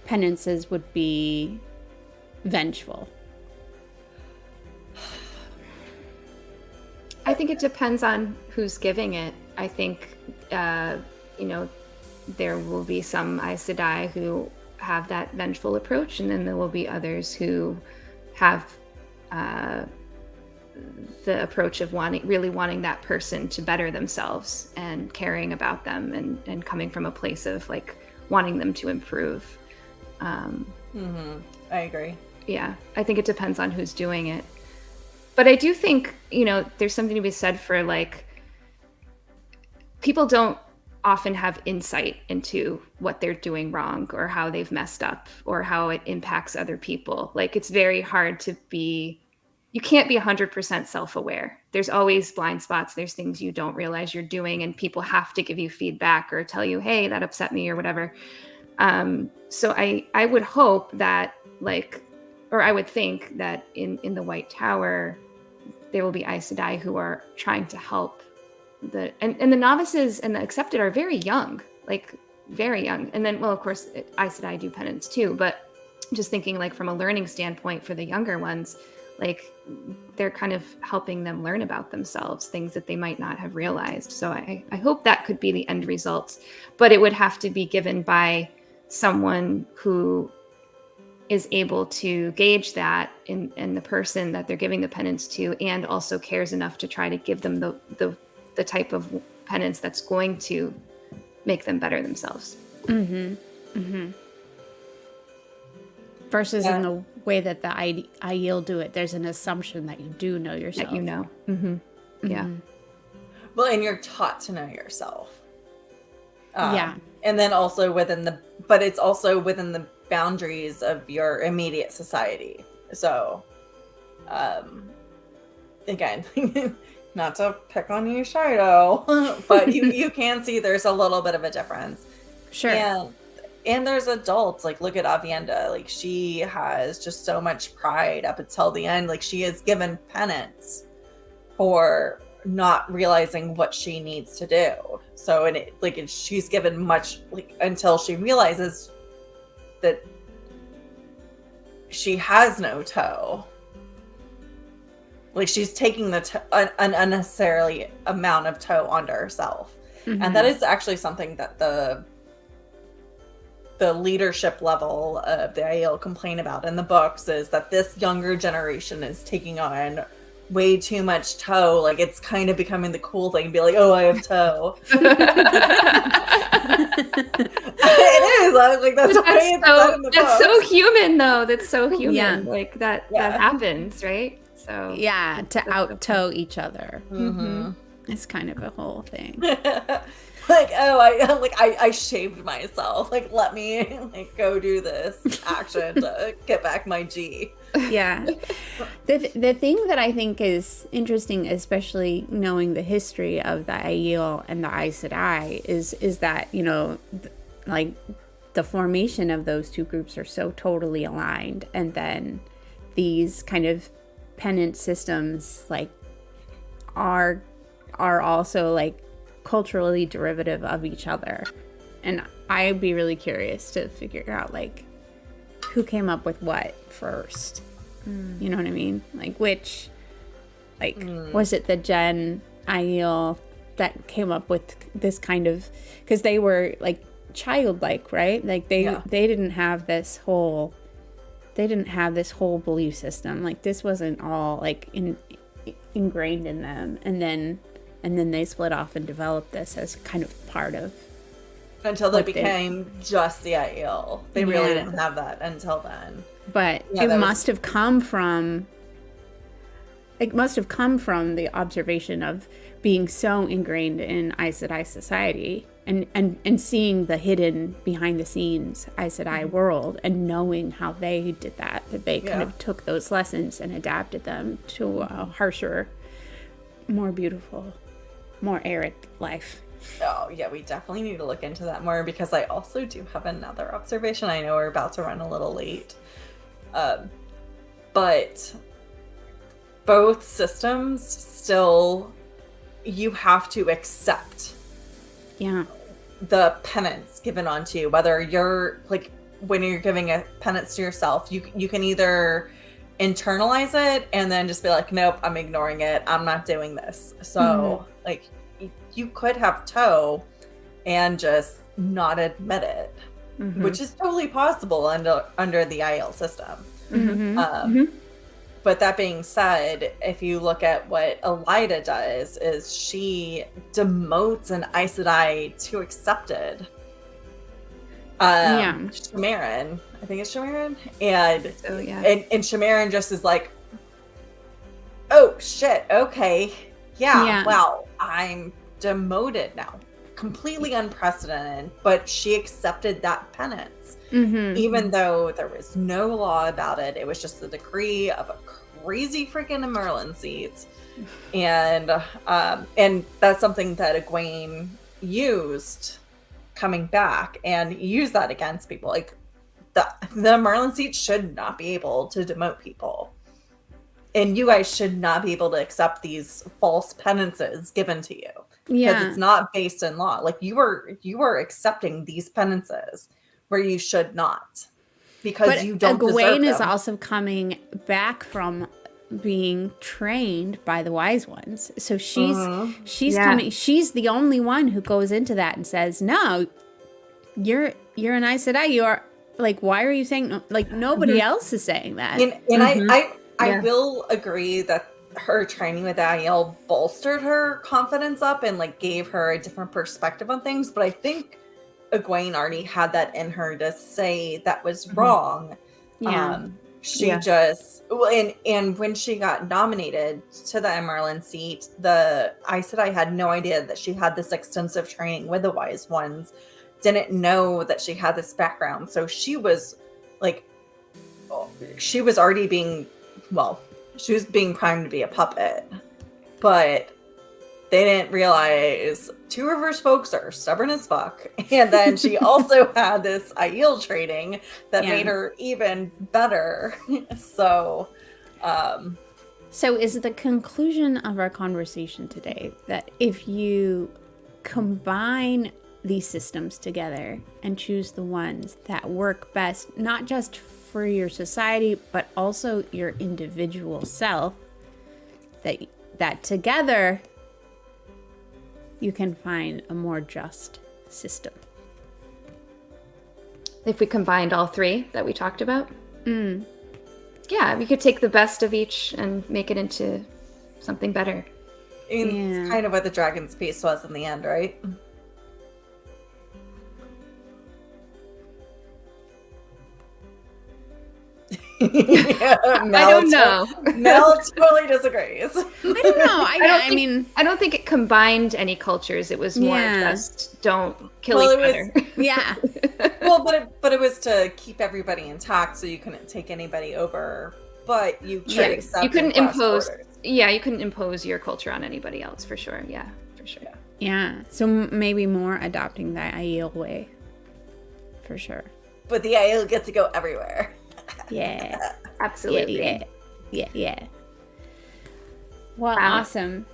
penances would be vengeful? I think it depends on who's giving it. I think, there will be some Aes Sedai who have that vengeful approach, and then there will be others who have the approach of really wanting that person to better themselves and caring about them and coming from a place of like wanting them to improve. I agree. Yeah, I think it depends on who's doing it. But I do think, there's something to be said for like, people don't often have insight into what they're doing wrong or how they've messed up or how it impacts other people. Like, it's very hard to you can't be 100% self-aware. There's always blind spots. There's things you don't realize you're doing, and people have to give you feedback or tell you, hey, that upset me or whatever. So I would hope that I would think that in the White Tower, there will be Aes Sedai who are trying to help and the novices and the accepted are very young, like very young. And then, well, of course, Aes Sedai do penance too, but just thinking like from a learning standpoint for the younger ones, like they're kind of helping them learn about themselves, things that they might not have realized. So I hope that could be the end result, but it would have to be given by someone who is able to gauge that in the person that they're giving the penance to, and also cares enough to try to give them the type of penance that's going to make them better themselves. Versus in the way that the Aiel do it, there's an assumption that you do know yourself. That you know. Yeah. Well, and you're taught to know yourself. Yeah. And then also but it's also within the boundaries of your immediate society. So, again, not to pick on you, Ji'e'toh, but you can see there's a little bit of a difference. Sure. And there's adults, like look at Aviendha, like she has just so much pride up until the end. Like she is given penance for not realizing what she needs to do. So she's given much until she realizes that she has no toe. Like she's taking an unnecessarily amount of toe onto herself. And that is actually something that the leadership level of the Aiel complain about in the books, is that this younger generation is taking on way too much toe. Like it's kind of becoming the cool thing to be like, oh, I have toe. It is. Like that's so human though. That's so human. Yeah. Like that happens, right? So Yeah, to out-toe each other. It's kind of a whole thing. I shaved myself. Like, let me go do this action to get back my G. Yeah. The thing that I think is interesting, especially knowing the history of the Aiel and the Aes Sedai, is that, the formation of those two groups are so totally aligned, and then these kind of penance systems are also culturally derivative of each other. And I'd be really curious to figure out who came up with what first. You know what I mean? Was it the Gen Aiel that came up with this kind of, because they were childlike, right? Like they didn't have this whole belief system. Like this wasn't all like ingrained in them, and then they split off and developed this as kind of part of. Until they became just the Aiel. They really didn't have that until then. But it must have come from the observation of being so ingrained in Aes Sedai society and seeing the hidden behind the scenes Aes Sedai world and knowing how they did that they kind of took those lessons and adapted them to a harsher, more beautiful, more arid life. Oh, yeah, we definitely need to look into that more, because I also do have another observation. I know we're about to run a little late. But both systems still, you have to accept the penance given onto you. Whether you're, like, when you're giving a penance to yourself, you can either internalize it and then just be like, nope, I'm ignoring it. I'm not doing this. So, like, you could have toe and just not admit it, which is totally possible under the Aiel system. But that being said, if you look at what Elida does, is she demotes an Aes Sedai to accepted. Shamaran, I think it's Shamaran, and Shamaran just is like, oh shit, okay, wow, I'm demoted now, completely unprecedented, but she accepted that penance, even though there was no law about it. It was just the decree of a crazy freaking Merlin seat, and that's something that Egwene used coming back and used that against people. Like the Merlin seat should not be able to demote people. And you guys should not be able to accept these false penances given to you. Because it's not based in law. Like you were accepting these penances where you should not. Because you don't deserve them. Egwene is also coming back from being trained by the wise ones. So she's coming, she's the only one who goes into that and says, no, you're an Aes Sedai. You are, like, why are you saying, like, nobody else is saying that. And I will agree that her training with Aiel bolstered her confidence up and like gave her a different perspective on things, but I think Egwene already had that in her to say that was wrong. She just and when she got nominated to the Merlin seat, the Aes Sedai had no idea that she had this extensive training with the wise ones, didn't know that she had this background, so she was like, she was already being, well, she was being primed to be a puppet, but they didn't realize Two Rivers folks are stubborn as fuck. And then she also had this Aiel training that made her even better. So is the conclusion of our conversation today that if you combine these systems together and choose the ones that work best, not just for your society, but also your individual self, that together you can find a more just system? If we combined all three that we talked about? Yeah, we could take the best of each and make it into something better. It's kind of what the Dragon's Feast was in the end, right? I don't know. Mel totally disagrees. I don't know. I don't think it combined any cultures. It was more just don't kill each other. Yeah. Well, but it was to keep everybody intact, so you couldn't take anybody over. But you could accept. You couldn't impose. Yeah, you couldn't impose your culture on anybody else for sure. Yeah, for sure. Yeah. So maybe more adopting the Aiel way, for sure. But the Aiel gets to go everywhere. Yeah. Absolutely. Yeah. Well, awesome.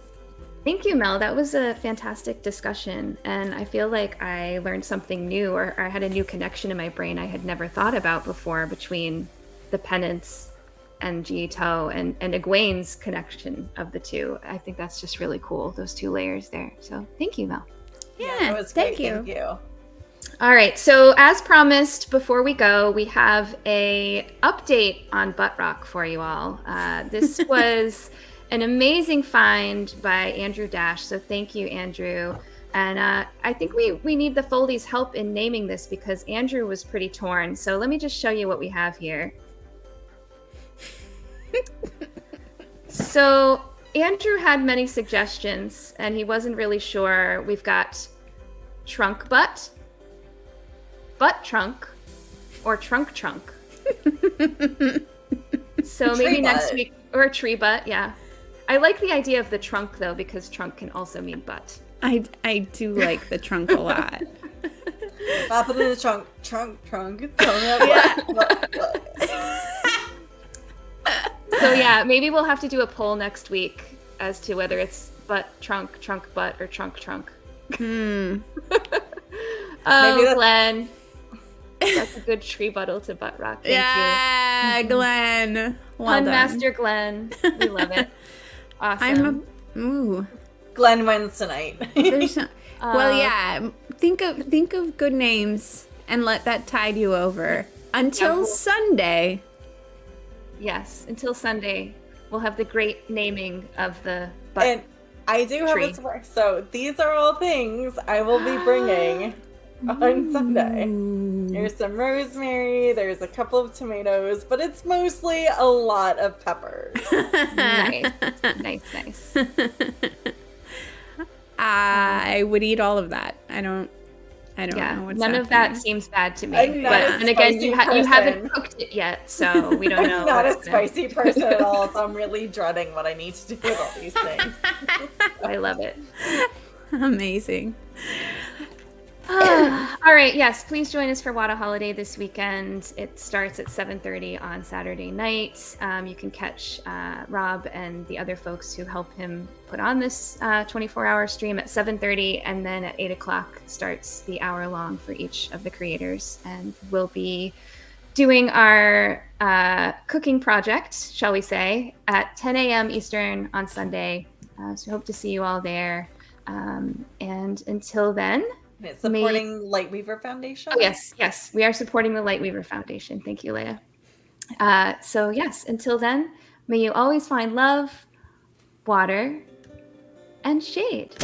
Thank you, Mel. That was a fantastic discussion. And I feel like I learned something new, or I had a new connection in my brain I had never thought about before between the penance and Ji'e'toh and Egwene's connection of the two. I think that's just really cool, those two layers there. So thank you, Mel. Yeah, it was great. thank you. Thank you. All right, so as promised, before we go, we have a update on Butt Rock for you all. This was an amazing find by Andrew Dash, so thank you, Andrew. And I think we need the Foldies' help in naming this because Andrew was pretty torn. So let me just show you what we have here. So Andrew had many suggestions, and he wasn't really sure. We've got Trunk Butt, Butt Trunk, or Trunk Trunk. So maybe Tree next butt. week, or Tree Butt, yeah. I like the idea of the trunk, though, because trunk can also mean butt. I do like the trunk a lot. Pop it in the trunk. Trunk. Tell me what. So yeah, maybe we'll have to do a poll next week as to whether it's butt, trunk, butt, or trunk. Hmm. Oh, Maybe Glenn. That's a good tree buttle to Butt Rock. Thank you. Yeah, Glenn. Well Pun done. Master Glenn. We love it. Awesome. Ooh. Glenn wins tonight. There's well, yeah. Think of good names and let that tide you over until Sunday. Yes, until Sunday, we'll have the great naming of the butt. And I do have tree. a surprise. So these are all things I will be bringing on Sunday. There's some rosemary, there's a couple of tomatoes, but it's mostly a lot of peppers. Nice. I would eat all of that. I don't Yeah, know what's none of happening. that seems bad to me. I'm not But a and again, you spicy haven't person. cooked it yet, so we don't know. I'm not a what's gonna- spicy person at all, so I'm really dreading what I need to do with all these things. I love it. Amazing. All right, yes, please join us for Wada Holiday this weekend. It starts at 7:30 on Saturday night. You can catch Rob and the other folks who help him put on this 24-hour stream at 7:30, and then at 8 o'clock starts the hour-long for each of the creators. And we'll be doing our cooking project, shall we say, at 10 a.m. Eastern on Sunday. So hope to see you all there. And until then... And it's supporting Lightweaver Foundation. Oh, yes. We are supporting the Lightweaver Foundation. Thank you, Leigh-A. So, yes, until then, may you always find love, water, and shade.